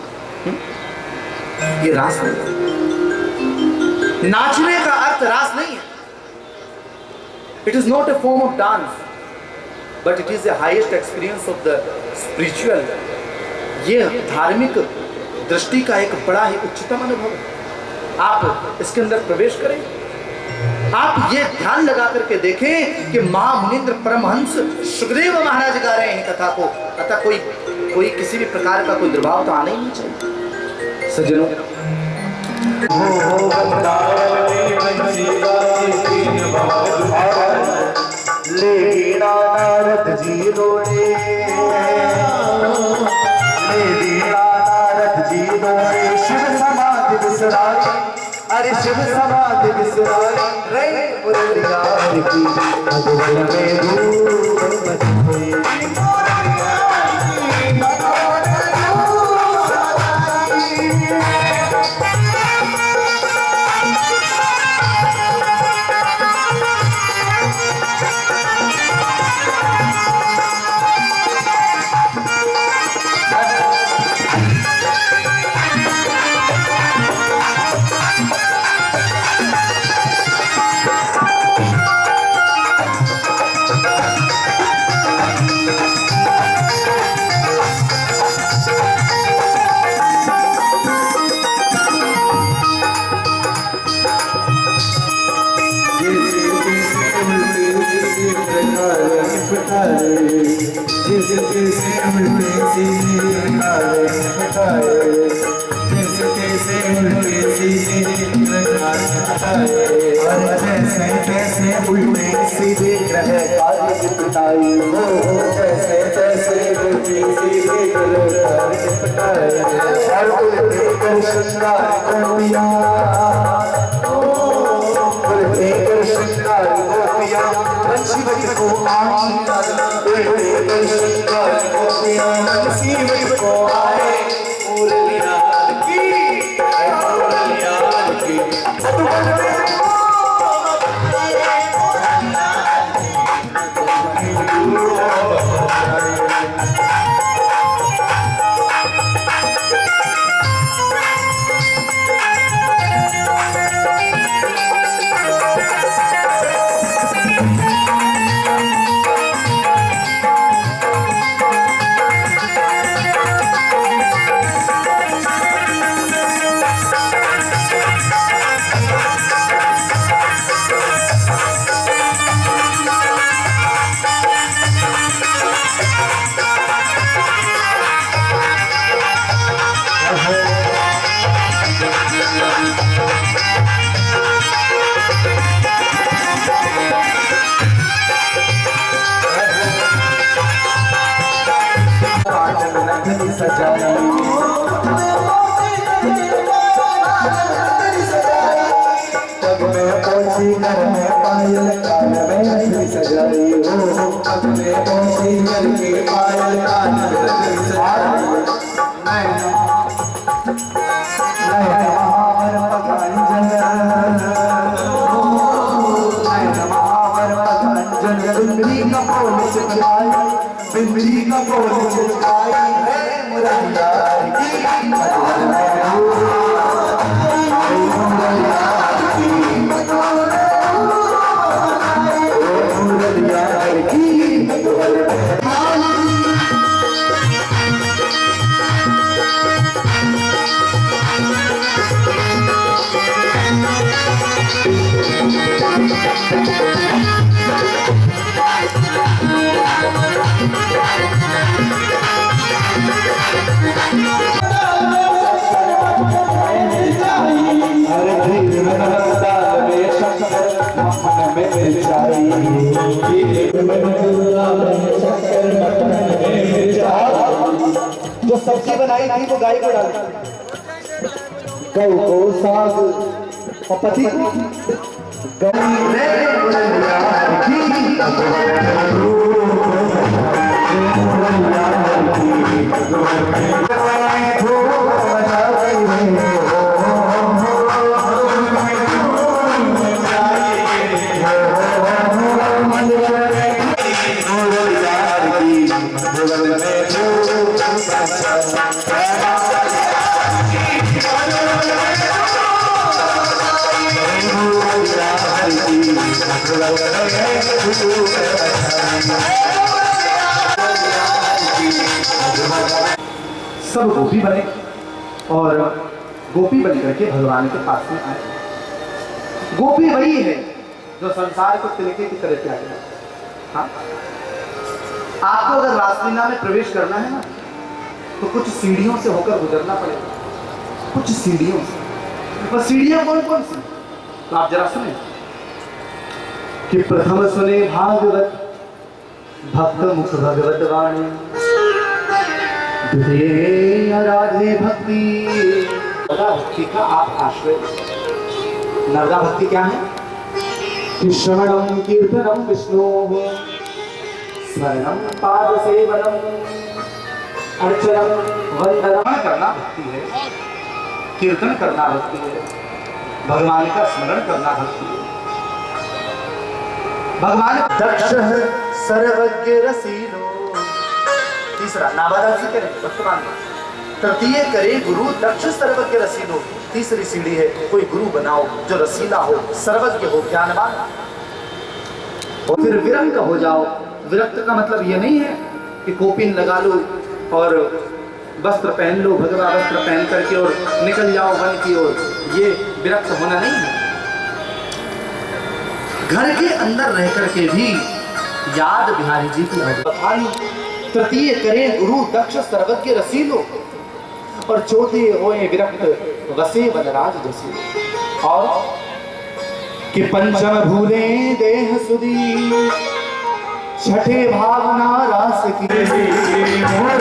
ये रास नहीं, नाचने का अर्थ रास नहीं है। It is not a form of dance but it is the highest experience of the spiritual. ये धार्मिक दृष्टि का एक बड़ा ही उच्चतम अनुभव है। आप इसके अंदर प्रवेश करें, आप ये ध्यान लगा करके देखें कि महामुनीन्द्र परमहंस सुखदेव महाराज गा रहे हैं कथा को। अतः कोई किसी भी प्रकार का कोई दुर्भाव तो आना ही नहीं चाहिए सज्जनों। ले नारद जी रोए, ले नारद जी रोए, शिव समाधि बिसराई, अरे शिव समाधि बिसराई, रे मुरलियार की भगवन में धूम मची। बिंदरी का बोल चिल्लाई, है मुरादार की अरे धीर में नमस्कार में शंकर मखन में मिर्चाई जो सब्जी बनाई थी वो गाय को डाली, गौ को साग और पति को सब गोपी बने और गोपी बन करके भगवान के पास में आए। गोपी वही है जो संसार को तिनके की तरह त्याग गया। हाँ, आपको अगर रासलीला में प्रवेश करना है ना तो कुछ सीढ़ियों से होकर गुजरना पड़ेगा, कुछ सीढ़ियों से। और सीढ़ियां कौन कौन सी, तो आप जरा सुने कि प्रथम सुने भागवत भक्त मुख भगवत वाणी, द्वितीय राधे भक्ति। नर्मदा भक्ति का आप आश्रय। नर्मदा भक्ति क्या है? श्रवणम कीर्तनम विष्णु, स्मरणम पाद सेवनम, अर्चनम वंदनम करना भक्ति है, कीर्तन करना भक्ति है, भगवान का स्मरण करना भक्ति है। भगवान दक्ष सर्वज्ञ रसीलो। तीसरा नाबादासी करें वर्तमान में। तृतीय करे गुरु दक्ष सर्वज्ञ रसीलो। तीसरी सीढ़ी है कोई गुरु बनाओ जो रसीला हो, सर्वज्ञ हो, ज्ञानवान। और फिर विरक्त हो जाओ। विरक्त का मतलब ये नहीं है कि कोपिन लगा लो और वस्त्र पहन लो, भगवा वस्त्र पहन करके और निकल जाओ वन की ओर। ये विरक्त होना नहीं है। घर के अंदर रह करके भी याद बिहारी जी की अवधानी। तृतीय करे गुरु दक्ष सर्वज्ञ रसीलो, और चौथे होए विरक्त वसे वनराज जसी। और कि पंचम भूले देह सुधी, छठे भावना रास की। और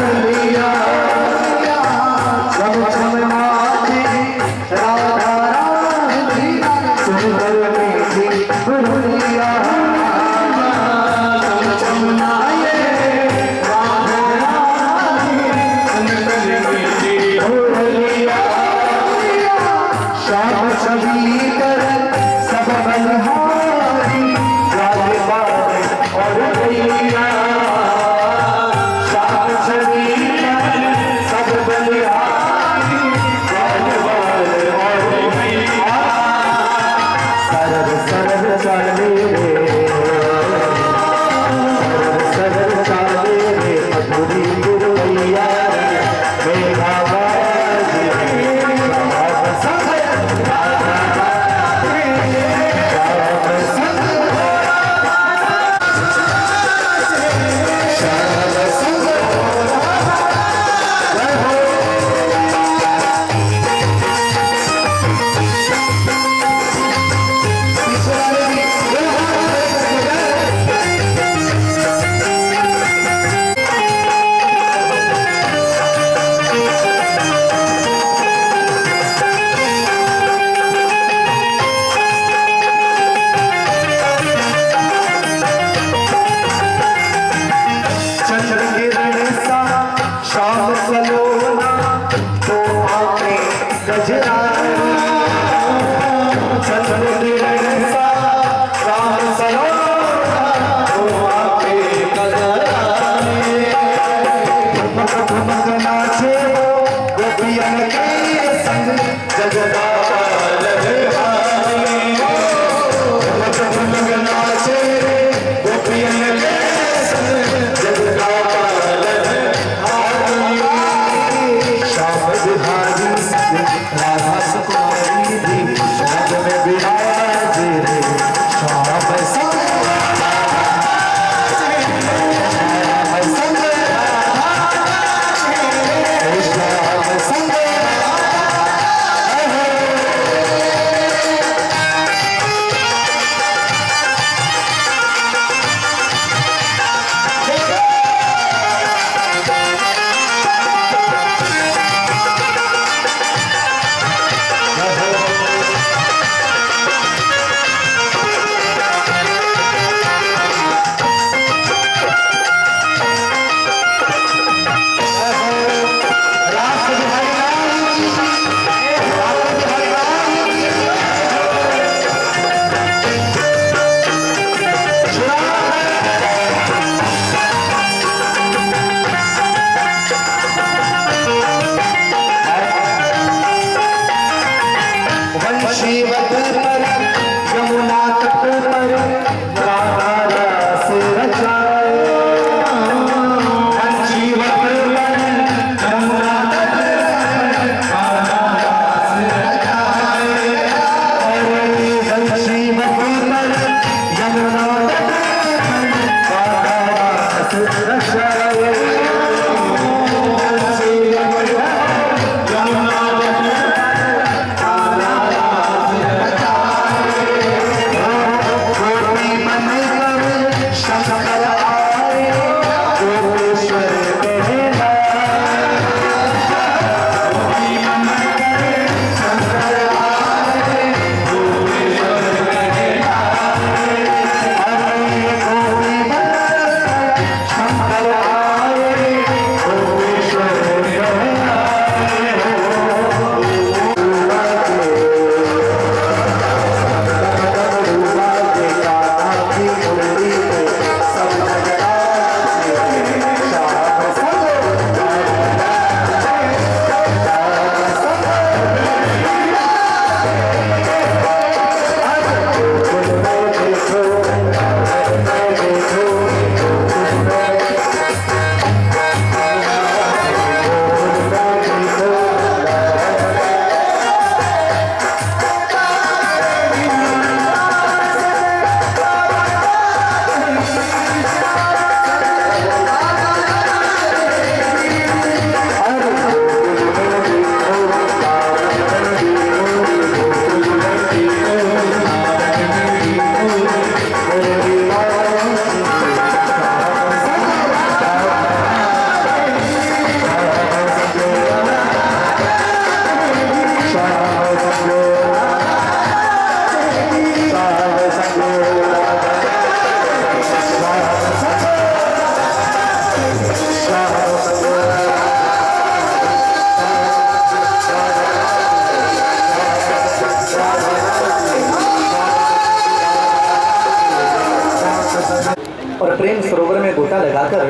और प्रेम सरोवर में गोता लगाकर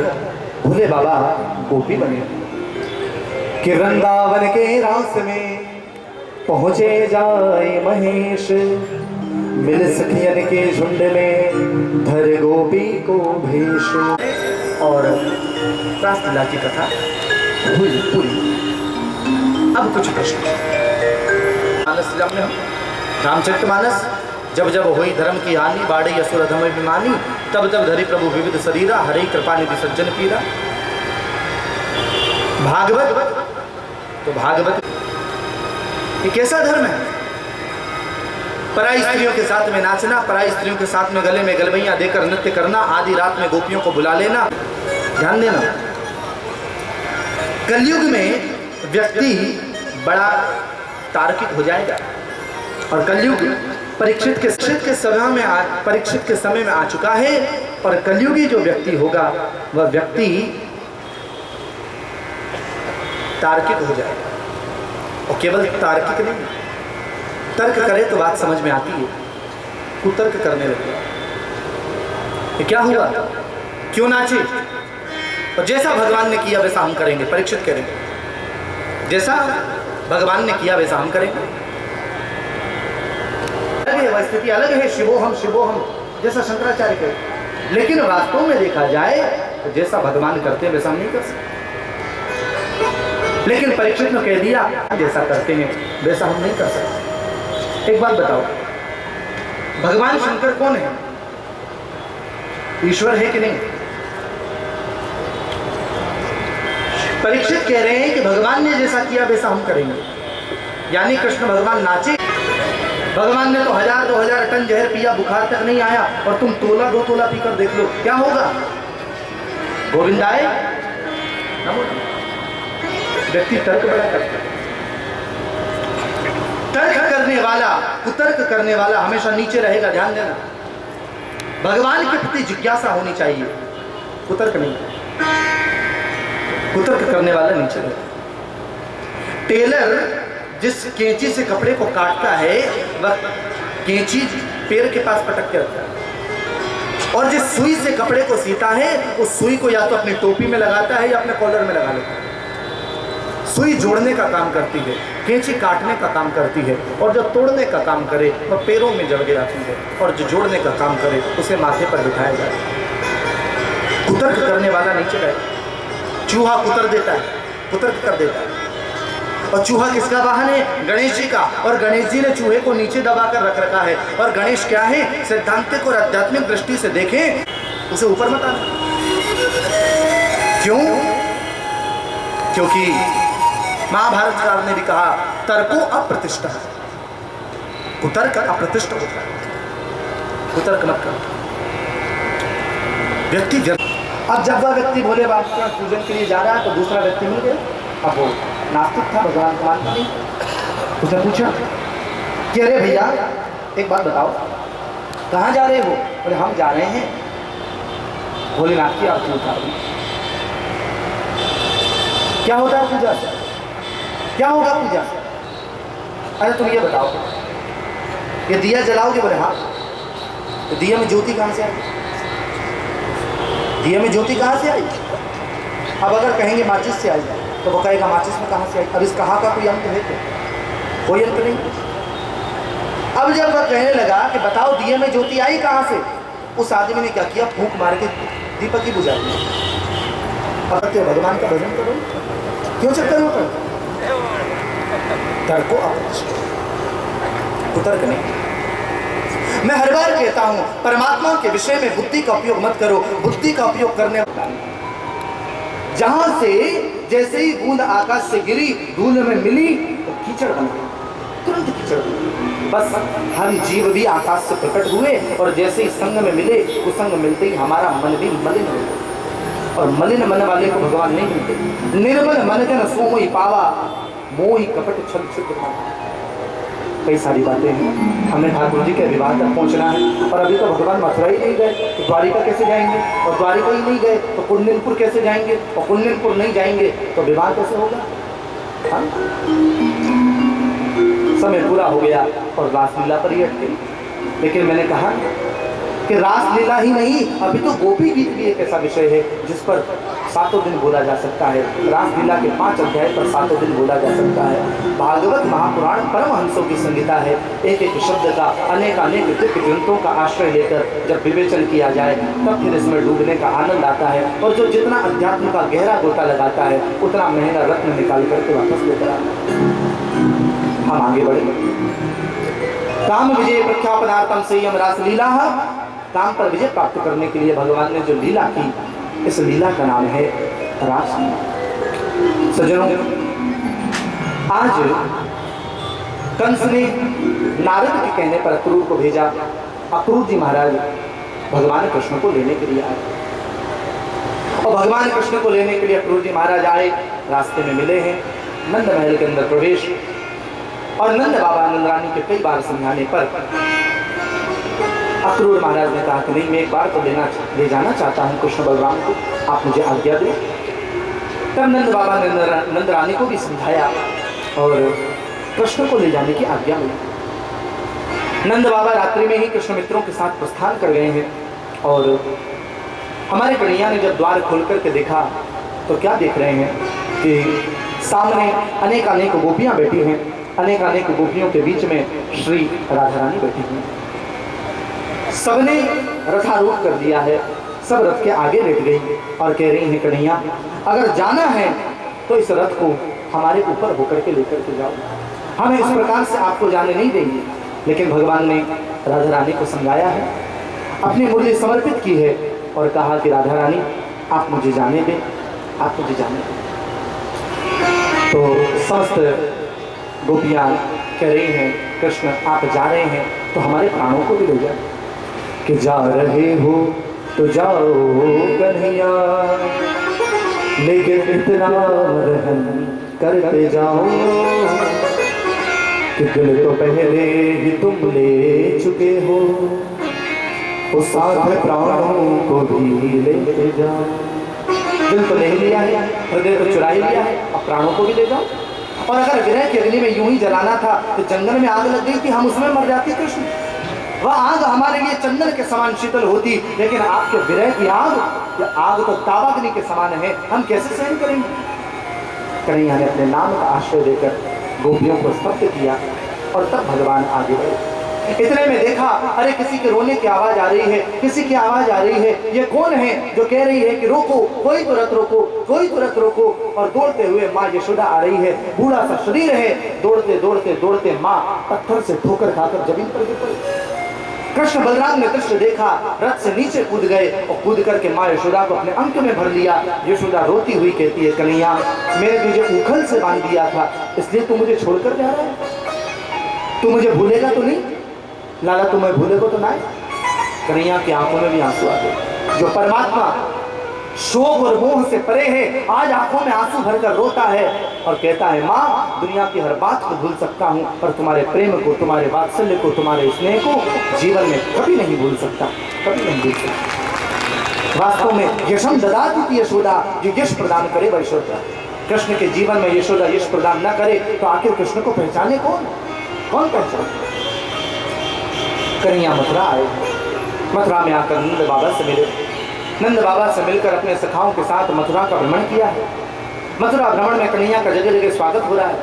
भोले बाबा गोपी बने कि वृंदावन के रास में पहुंचे जाए महेश, मिल सखियन के झुंड में धर गोपी को भेष। और रासलीला की कथा हुई पूरी। अब कुछ प्रश्न मानस में रामचरितमानस जब जब हुई धर्म की हानि, बाड़ी असुर अधम अभिमानी, तब तब धरी प्रभु विविध शरीरा, हरि कृपा निधि सज्जन पीरा। भागवत तो भागवत ये कैसा धर्म है? पराई स्त्रियों के साथ में नाचना, पराई स्त्रियों के साथ में गले में गलवैयां देकर नृत्य करना, आधी रात में गोपियों को बुला लेना। ध्यान देना, कलयुग में व्यक्ति बड़ा तार्किक हो जाएगा और कलयुग परीक्षित के समय में आ चुका है। और कलयुगी जो व्यक्ति होगा वह व्यक्ति तार्किक हो जाएगा। और केवल तार्किक नहीं, तर्क करे तो बात समझ में आती है, कुतर्क करने लगे। ये क्या हुआ, क्यों नाचे? और जैसा भगवान ने किया वैसा हम करेंगे। परीक्षित करेंगे, जैसा भगवान ने किया वैसा हम करेंगे। अलग है, वह स्थिति अलग है, शिवोहम शिवोहम जैसा शंकराचार्य कहते। लेकिन वास्तव में देखा जाए तो जैसा भगवान करते हैं वैसा हम नहीं कर सकते। लेकिन परीक्षित ने कह दिया जैसा करते हैं वैसा हम नहीं कर सकते। एक बात बताओ, भगवान शंकर कौन है? ईश्वर है कि नहीं? परीक्षित कह रहे हैं कि भगवान ने जैसा किया वैसा हम करेंगे। यानी कृष्ण भगवान नाचे, भगवान ने तो 1000-2000 टन जहर पिया, बुखार तक नहीं आया, और तुम तोला 2 तोला पीकर देख लो क्या होगा। गोविंदाय नमो नमः। व्यक्ति तर्क बड़ा करता है। तर्क करने वाला, कुतर्क करने वाला हमेशा नीचे रहेगा, ध्यान देना। भगवान के प्रति जिज्ञासा होनी चाहिए, कुतर्क नहीं। कुतर्क करने वाला नीचे रहेगा। टेलर जिस कैंची से कपड़े को काटता है वह कैंची पैर के पास पटक के रखता है, और जिस सुई से कपड़े को सीता है उस सुई को या तो अपनी टोपी में लगाता है या अपने कॉलर में लगा लेता है। सुई जोड़ने का काम करती है, कैंची काटने का काम करती है, और जो तोड़ने का काम करे वह पैरों में जड़ जाती है, और जो जोड़ने का काम करे उसे माथे पर बिठाया जाए। कुतर्क करने वाला नीचे रहे। चूहा कुतर देता है, कुतर्क कर देता है। और चूहा किसका वाहन है? गणेश जी का। और गणेश जी ने चूहे को नीचे दबाकर रख रखा है। और गणेश क्या है? सैद्धांतिक और आध्यात्मिक दृष्टि से देखें उसे ऊपर मत आना। क्यों? क्योंकि महाभारतकार ने भी कहा तर्को अप्रतिष्ठा, कुतर्क अप्रतिष्ठ होता है। कुतर्क मत करो। व्यक्ति अब जब वह व्यक्ति भोले बाबा का पूजन के लिए जा रहा है तो दूसरा व्यक्ति मिल गया। अब वो नास्तिक था, भगवान को मानता नहीं। उसने पूछा कि अरे भैया एक बात बताओ, कहाँ जा रहे हो? बोले हम जा रहे हैं भोलेनाथ की आरती उतारने। क्या होता है पूजा से? क्या होगा पूजा से? अरे तुम ये बताओ, ये दिया जलाओगे? बोले हाँ। तो दिया में ज्योति कहाँ से आई? दिया में ज्योति कहाँ से आई? अब अगर कहेंगे माचिस से आई तो वो कहेगा माचिस में कहाँ से आई? अब इस कहा का कोई अंत है क्या? कोई अंत नहीं। अब जब वह कहने लगा कि बताओ दिए में ज्योति आई कहाँ से, उस आदमी ने क्या किया? फूंक मार के दीपक ही बुझा दिया। अब भगवान का भजन करो, क्यों चक्कर होता? तर्को अप्रतिष्ठा, कुतर्क नहीं। मैं हर बार कहता हूं परमात्मा के विषय में बुद्धि का उपयोग मत करो। बुद्धि का उपयोग करने जहां से जैसे ही बूंद आकाश से गिरी, धूल में मिली तो कीचड़ बन गई, तुरंत कीचड़ बन गई। बस हम जीव भी आकाश से प्रकट हुए और जैसे ही संग में मिले, उस संग मिलते ही हमारा मन भी मलिन हो गया। और मलिन मन वाले को भगवान नहीं मिलते। निर्मल मन जन सो मोहि पावा, मोहि कपट छल छुट भावा। कई सारी बातें हैं। हमें ठाकुर जी के विवाह तक पहुंचना है और अभी तो भगवान मथुरा ही नहीं गए, तो द्वारिका कैसे जाएंगे? और द्वारिका ही नहीं गए तो कुंडलपुर कैसे जाएंगे? और कुंडलपुर नहीं जाएंगे तो विवाह कैसे होगा? हाँ? समय पूरा हो गया और रासलीला पर ही अटके। लेकिन मैंने कहा कि रासलीला ही नहीं, अभी तो गोपी गीत भी एक ऐसा विषय है जिस पर 7 दिन बोला जा सकता है। रासलीला के 5 अध्याय पर 7 दिन बोला जा सकता है। भागवत महापुराण परमहंसों की संहिता है। एक एक शब्द का अनेक दिव्य ग्रंथों का आश्रय लेकर जब विवेचन किया जाए तब फिर इसमें डूबने का आनंद आता है। और जो जितना अध्यात्म का गहरा गोता लगाता है उतना महंगा रत्न निकाल करके वापस लेकर आता है। हम आगे बढ़े। काम विजय प्रख्यापनार्थम संयम रासलीला। काम पर विजय प्राप्त करने के लिए भगवान ने जो लीला की, इस लीला का नाम है रास। सज्जनों, आज कंस ने नारद के कहने पर अक्रूर को भेजा। अक्रूर जी महाराज भगवान कृष्ण को लेने के लिए आए और भगवान कृष्ण को लेने के लिए अक्रूर जी महाराज आए। रास्ते में मिले हैं, नंद महल के अंदर प्रवेश, और नंद बाबा नंद रानी के कई बार समझाने पर अक्रूर महाराज ने कहा कि नहीं, मैं एक बार तो ले जाना चाहता हूँ कृष्ण बलराम को, आप मुझे आज्ञा दें। तब नंद बाबा ने नंद रानी को भी समझाया और कृष्ण को ले जाने की आज्ञा मिली। नंद बाबा रात्रि में ही कृष्ण मित्रों के साथ प्रस्थान कर गए हैं। और हमारे कन्हैया ने जब द्वार खोल करके देखा तो क्या देख रहे हैं कि सामने अनेक गोपियाँ बैठी हैं, अनेक अनेक गोपियों के बीच में श्री राधा रानी बैठी हुई। सबने रथारूढ़ कर दिया है, सब रथ के आगे लेट गई और कह रही हैं कन्हैया अगर जाना है तो इस रथ को हमारे ऊपर होकर के लेकर के जाओ, हम इस प्रकार से आपको जाने नहीं देंगे। लेकिन भगवान ने राधा रानी को समझाया है, अपनी मुरली समर्पित की है और कहा कि राधा रानी आप मुझे जाने दें, आप मुझे जाने दें। तो समस्त गोपियाँ कह रही हैं कृष्ण आप जा रहे हैं तो हमारे प्राणों को भी ले जाए। कि जा रहे हो तो जाओ कन्हैया, लेकिन इतना रहम करते जाओ कि दिल तो पहले ही तुम ले चुके हो, उस साथ प्राणों को भी लेते जाओ। दिल तो ले लिया है, हृदय तो चुरा ही लिया है, अब प्राणों को भी ले जाओ। और अगर विरह की अग्नि में यूं ही जलाना था तो जंगल में आग लग गई थी, हम उसमें मर जाते कृष्ण। वह आग हमारे लिए चंदन के समान शीतल होती, लेकिन आपके विरह की आग, यह आग तो तावाग्नि के समान है, हम कैसे सहन करेंगे। कन्हैया ने अपने नाम का आश्रय देकर गोपियों को स्तब्ध किया और तब भगवान आगे बढ़े। इतने में देखा अरे किसी के रोने की आवाज आ रही है, किसी की आवाज आ रही है, ये कौन है जो कह रही है कि रोको, कोई तो रथ रोको, कोई तो रथ रोको। और दौड़ते हुए माँ यशोदा आ रही है, बूढ़ा सा शरीर है, दौड़ते दौड़ते दौड़ते माँ पत्थर से ठोकर खाकर जमीन पर गिर पड़ी। कृष्ण बलराम ने दृश्य देखा, रथ से नीचे कूद गए और कूद करके माँ यशोदा को अपने अंक में भर लिया। यशोदा रोती हुई कहती है कन्हैया मैंने तुझे उखल से बांध दिया था, इसलिए तू मुझे छोड़कर जा रहा है, तू मुझे भूलेगा तो नहीं, लाला तुम्हें भूलेगा तो नहीं। कन्हैया की आंखों में भी आंसू आ गए। जो परमात्मा शोक और मोह से परे है, आज आंखों में आंसू भरकर रोता है और कहता है माँ दुनिया की हर बात को भूल सकता हूँ, पर तुम्हारे प्रेम को, तुम्हारे वात्सल्य को, तुम्हारे स्नेह को जीवन में कभी नहीं भूल सकता, कभी नहीं भूल सकता। वास्तव में यशम ददाति यशोदा, जो यश प्रदान करे वह यशोदा। कृष्ण के जीवन में यशोदा यश प्रदान न करे तो आखिर कृष्ण को पहचाने कौन, कौन पहचाने। कन्हैया मथुरा आए, मथुरा में आकर नंद बाबा से मिले, नंद बाबा से मिलकर अपने सखाओं के साथ मथुरा का भ्रमण किया है। मथुरा भ्रमण में कन्हैया का जगह जगह स्वागत हो रहा है।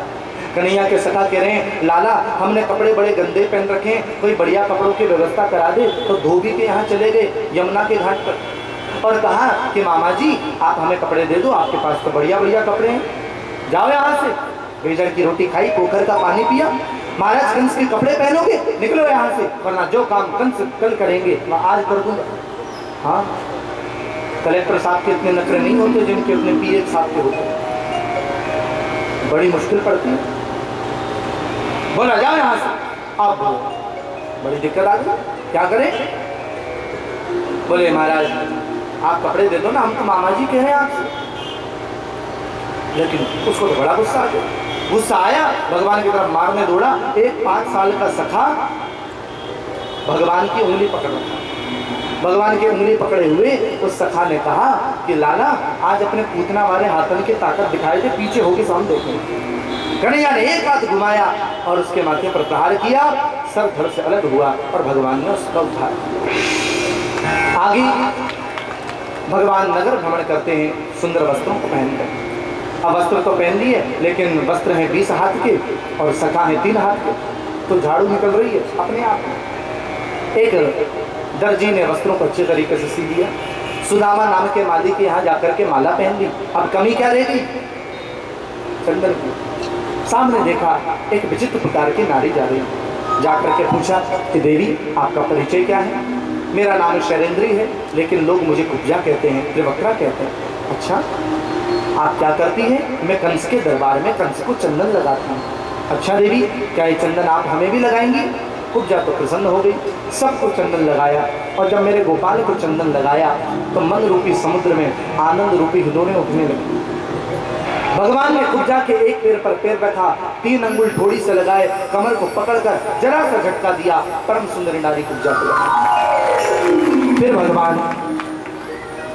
कन्हैया के सखा कह रहे हैं लाला हमने कपड़े बड़े गंदे पहन रखे हैं, कोई बढ़िया कपड़ों की व्यवस्था करा दे। तो धोबी के यहाँ चले गए यमुना के घाट पर और कहा कि मामा जी आप हमें कपड़े दे दो, आपके पास तो बढ़िया बढ़िया कपड़े हैं, जाओ यहाँ से। बेजड़ की रोटी खाई, पोखर का पानी पिया। महाराज कंस के कपड़े पहनोगे, निकलो यहाँ से, वरना जो काम कंस कल करेंगे मैं आज कर दूंगा। हाँ कलेक्टर साहब के इतने नखरे नहीं होते जिनके अपने पीए साहब के होते, बड़ी मुश्किल पड़ती है। बोला जाओ यहाँ से, अब बड़ी दिक्कत आ गई, क्या करें। बोले महाराज आप कपड़े दे दो ना, हम तो मामा जी कह रहे हैं आपसे। लेकिन उसको तो बड़ा गुस्सा आ गया, गुस्सा आया, भगवान की तरफ मारने दौड़ा। एक 5 साल का सखा भगवान की उंगली पकड़ रखा, भगवान की उंगली पकड़े हुए उस सखा ने कहा कि लाला आज अपने पूतना वाले हाथन की ताकत दिखाई दे, पीछे होगी तो हम देखेंगे। कन्हैया ने एक हाथ घुमाया और उसके माथे पर प्रहार किया, सर धड़ से अलग हुआ और भगवान ने उसका उद्धार किया। आगे भगवान नगर भ्रमण करते हैं सुंदर वस्त्रों को पहनकर। अब वस्त्र तो पहन लिए, लेकिन वस्त्र हैं 20 हाथ के और सखा है 3 हाथ के, तो झाड़ू निकल रही है अपने आप। एक दर्जी ने वस्त्रों को अच्छे तरीके से सी दिया, सुदामा नाम के माली के यहाँ जाकर के माला पहन ली। अब कमी क्या रह गई, चंदन की। सामने देखा एक विचित्र प्रकार की नारी जा रही, जाकर के पूछा कि देवी आपका परिचय क्या है। मेरा नाम शैलेंद्री है, लेकिन लोग मुझे कुब्जा कहते हैं, त्रिवक्रा कहते हैं। अच्छा आप क्या करती हैं। मैं कंस के दरबार में कंस को चंदन लगाती हूँ। अच्छा देवी क्या ये चंदन आप हमें भी लगाएंगी। कुब्जा तो प्रसन्न हो गई, सबको चंदन लगाया और जब मेरे गोपाल को चंदन लगाया तो मन रूपी समुद्र में आनंद रूपी हिलोरें उठने लगी। भगवान ने कुब्जा के एक पैर पर पैर रखा, 3 अंगुल ठोड़ी से लगाए, कमर को पकड़कर जरा सा झटका दिया, परम सुंदरी नारी कुब्जा को। फिर भगवान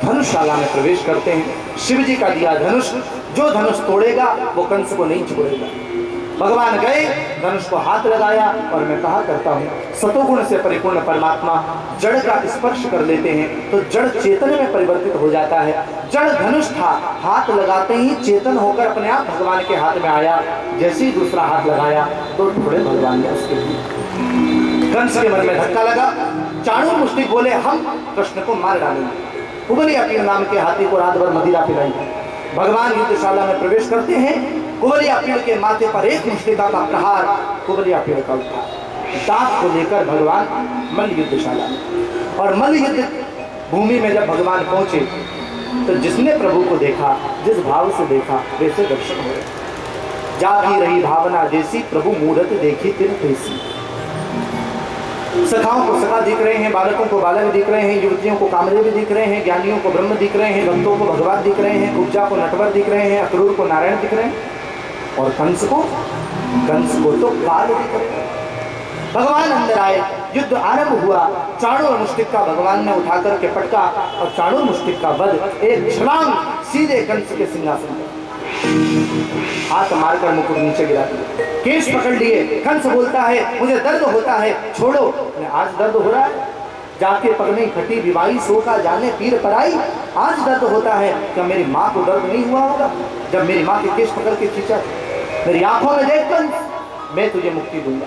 धनुषशाला में प्रवेश करते हैं। शिव जी का दिया धनुष, जो धनुष तोड़ेगा वो कंस को नहीं छोड़ेगा। भगवान गए, धनुष को हाथ लगाया और मैं कहा करता हूँ सतोगुण से परिपूर्ण परमात्मा जड़ का स्पर्श कर लेते हैं तो जड़ चेतन में परिवर्तित हो जाता है। जड़ धनुष था, हाथ लगाते ही चेतन होकर अपने आप भगवान के हाथ में आया। जैसे ही दूसरा हाथ लगाया तो टुकड़े भगवान ने उसके दिए। कंस के मन में धक्का लगा। चाणूर मुष्टिक बोले हम कृष्ण को मार डालेंगे। कुबली अपील नाम के हाथी को रात भर मदिरा पिलाई। भगवान युद्धशाला में प्रवेश करते हैं। कुबलिया पीड़ के माथे पर एक मुष्टिका का प्रहार कुबलिया पीड़ का उठा। दांत को लेकर भगवान मल्ल युद्धशाला में, और मल्ल युद्ध भूमि में जब भगवान पहुंचे तो जिसने प्रभु को देखा, जिस भाव से देखा वैसे दर्शन हो रहे। जागी रही भावना जैसी प्रभु मूरत देखी तिल तैसी। सखाओं को सखा दिख रहे हैं, बालकों को बालक दिख रहे हैं, युवतियों को कामरे भी दिख रहे हैं, ज्ञानियों को ब्रह्म दिख रहे हैं, भक्तों को भगवान दिख रहे हैं, कुब्जा को नटवर दिख रहे हैं, अक्रूर को नारायण दिख रहे हैं, और कंस को तो काल दिख रहे हैं। भगवान अंदर आए, युद्ध आरंभ हुआ। चाणूर मुष्टिक का भगवान ने उठा करके पटका और चाणूर मुष्टिक का वध एक छलांग सीधे कंस के सिंहासन पर। हाथ मारकर मुकुट नीचे गिरा दिया, केश पकड़ लिए। कंस बोलता है मुझे दर्द होता है, छोड़ो। आज दर्द हो रहा है? जाके पगनी फटी विवाही सोका जाने पीर पराई। आज दर्द होता है, क्या मेरी माँ को दर्द नहीं हुआ होगा जब मेरी माँ के केश पकड़ के खींचा? मेरी आंखों में देख कंस, मैं तुझे मुक्ति दूंगा।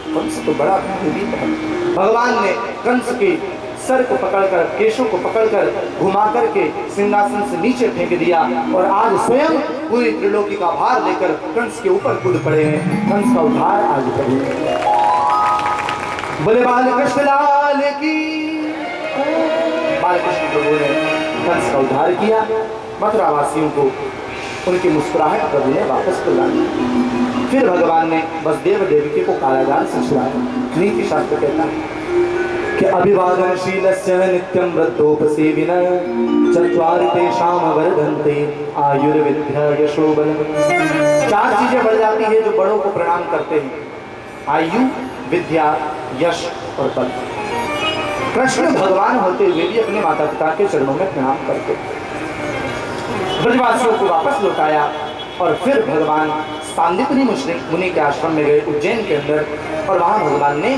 कंस तो बड़ा भयभीत है। भगवान ने कंस के सर को पकड़कर, केशों को पकड़कर घुमा करके सिंहासन से नीचे फेंक दिया, और आज स्वयं पूरी त्रिलोकी का भार लेकर कंस के ऊपर कूद पड़े हैं। कंस का उद्धार आज करेंगे। बोले बालकृष्ण लाल की। बालकृष्ण प्रभु ने कंस का उद्धार किया। मथुरा वासियों को उनकी मुस्कुराहट प्रभु ने वापस बुला दी। फिर भगवान ने वसुदेव देवकी को कारागार से छुड़ाया। नीति शास्त्र कहता है कि अभिवादनशीलस्य नित्यं वृद्धोपसेविनः चत्वारि तेषां वर्धन्ते आयुर्विद्या यशो बलम्। चार चीजें बढ़ जाती है जो बड़ों को प्रणाम करते हैं: आयु, विद्या, यश और बल। कृष्ण भगवान होते हुए भी अपने माता पिता के चरणों में प्रणाम करते। ब्रजवासियों को वापस लौटाया और फिर भगवान सांदीपनि मुनि के आश्रम में गए उज्जैन के अंदर, और वहां भगवान ने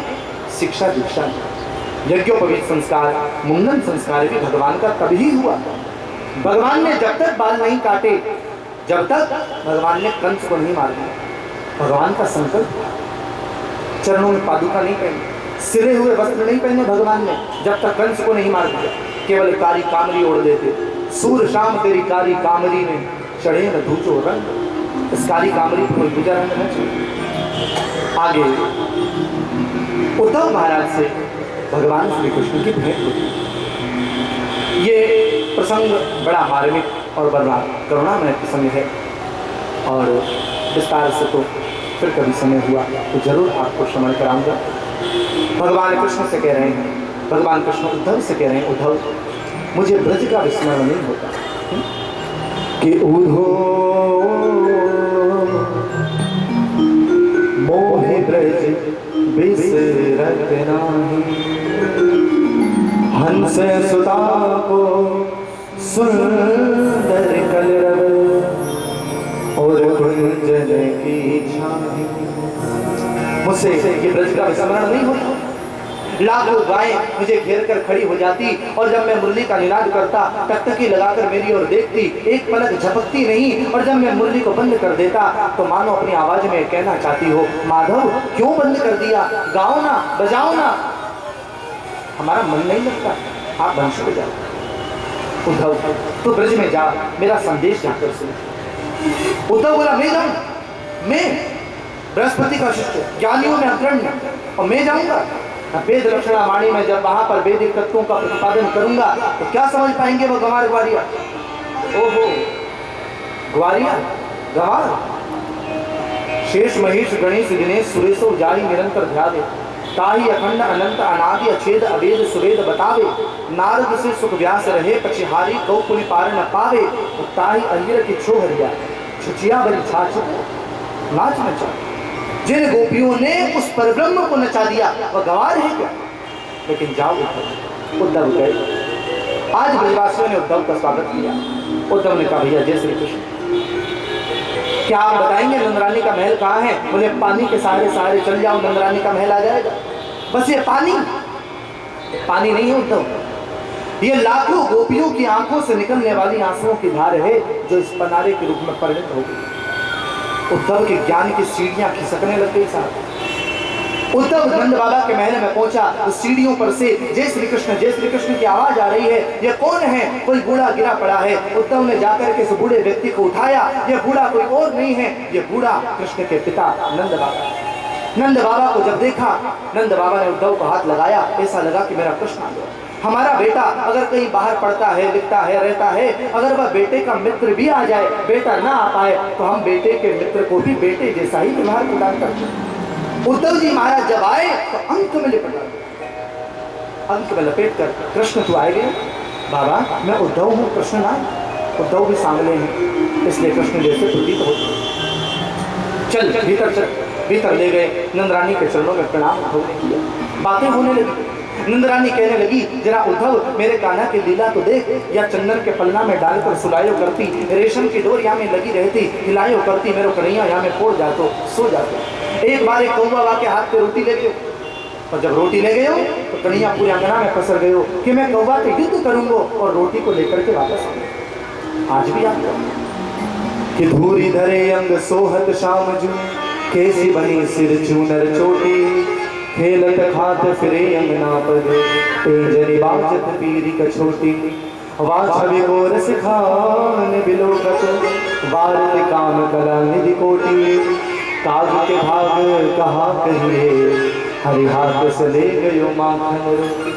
शिक्षा दीक्षा दी। यज्ञोपवीत संस्कार, मुंडन संस्कार भी भगवान का तभी हुआ। भगवान ने जब तक बाल नहीं काटे, जब तक भगवान ने कंस को नहीं मार दिया। भगवान का संकल्प, चरणों में पादुका नहीं पहनी, सिरे हुए वस्त्र नहीं पहने भगवान ने, जब तक कंस को नहीं मार दिया। केवल कारी कामरी ओढ़ देते। सूर शाम तेरी कारी कामरी में चढ़े न धूचो रंग। इस कारी कामरी पर कोई दूजा रंग न चढ़े। आगे उद्धव महाराज से भगवान श्री कृष्ण की भेंट होती। ये प्रसंग बड़ा मार्मिक और बड़ा करुणामय प्रसंग है, और विस्तार से तो फिर कभी समय हुआ तो जरूर आपको श्रवण कराऊंगा। भगवान कृष्ण से कह रहे हैं, भगवान कृष्ण उद्धव से कह रहे हैं, उद्धव मुझे ब्रज का विस्मरण नहीं होता कि उद्धव मोहे ब्रज बिसरत नाही, हंस सुता को सुंदर कलरव और कुंजन की छाई। मुझसे ये ब्रज का विस्मरण नहीं होता। लाखों गायें मुझे घेर कर खड़ी हो जाती, और जब मैं मुरली का निनाद करता टकटकी लगाकर मेरी ओर देखती, एक पलक झपकती नहीं, और जब मैं मुरली को बंद कर देता तो मानो अपनी आवाज में कहना चाहती हो, माधव क्यों बंद कर दिया, गाओ ना, बजाओ ना। हमारा मन नहीं लगता, आप वंश हो जाओ। उद्धव तो ब्रज में जा, मेरा संदेश जाकर सुन। उद्धव बोला मैं जाऊं, मैं बृहस्पति का शिष्य, ज्ञानियों में अग्रणी, और मैं जाऊंगा वेद लक्षणा वाणी में। जब वहां पर वैदिक तत्वों का प्रतिपादन करूंगा तो क्या समझ पाएंगे वो गंवार ग्वारिया? ओहो, ग्वारिया गंवार। शेष महेश गणेश दिनेश सुरेशो जाहि निरंतर ध्यावे, ताहि अखंड अनंत अनादि अछेद अवेद सुवेद बतावे। नारद से सुख व्यास रहे पछिहारी, गौ पुनि पार न पावे। ताहि अंजर की छोहरिया, छुचिया बड़ी छाछ नाच नचा। जिन गोपियों ने उस परब्रह्म को नचा दिया वह गंवार है क्या? लेकिन जाओ उद्धव गए। आज ब्रजवासियों ने उद्धव का स्वागत किया। उद्धव ने कहा भैया जय श्री कृष्ण। क्या आप बताएंगे नंद रानी का महल कहाँ है? बोले पानी के सहारे सहारे चल जाओ, नंद रानी का महल आ जाएगा। बस ये पानी नहीं है उद्धव, ये लाखों गोपियों की आंखों से निकलने वाली आंसुओं की धार है जो इस पनारे के रूप में परिणत हो गई। उद्धव के ज्ञान की सीढ़ियां खिसकने लग गई साहब। उद्धव नंद बाबा के महल में पहुंचा, उस सीढ़ियों पर से जय श्री कृष्ण की आवाज आ रही है। ये कौन है? कोई बूढ़ा गिरा पड़ा है। उद्धव ने जाकर के उस बूढ़े व्यक्ति को उठाया। ये बूढ़ा कोई और नहीं है, ये बूढ़ा कृष्ण के पिता नंद बाबा। नंद बाबा को जब देखा, नंद बाबा ने उद्धव को हाथ लगाया। ऐसा लगा कि मेरा कृष्ण आ गया। हमारा बेटा अगर कहीं बाहर पढ़ता है, लिखता है, रहता है, अगर वह बेटे का मित्र भी आ जाए, बेटा ना आ पाए, तो हम बेटे के मित्र को भी बेटे जैसा ही व्यवहार प्रदान करते हैं। उद्धव जी महाराज जब आए तो अंक में लिपट गए, अंक में लपेट कर कृष्ण तू आए गए? बाबा मैं उद्धव हूँ, कृष्ण ना। उद्धव भी सांवले हैं, इसलिए कृष्ण जैसे प्रतीत होते। चल भीतर चल। भीतर ले गए, नंद रानी के चरणों में प्रणाम किया। बातें होने लगी। नंद रानी कहने लगी, जरा उद्धव मेरे कान्हा की लीला तो देख, या चंदन के पलना में डालकर सुलायो करती, रेशम की डोर यहाँ में लगी रहती, हिलायो करती, मेरे कन्हैया यहाँ में फोड़ जातो, सो जातो। एक बार एक कौवा के हाथ पे रोटी ले गए, और जब रोटी ले गए हो तो कन्हैया पूरे अंगना में पसर गए हो कि मैं कौवा के युद्ध करूंगा और रोटी को लेकर के वापस आऊंगा। आज भी आप कि धूरी धरे अंग सोहत शाम जू, कैसी बनी सिर चूनर चोटी, खेलत खात फिरे अंगना पर, तेजरी बाजत पीरी कछोटी, वाछवी गोरस खान बिलोकत, वारत काम कला निधि कोटि, काज के भाग कहा कहिए, हरि हाथ से ले गयो माखन रोटी।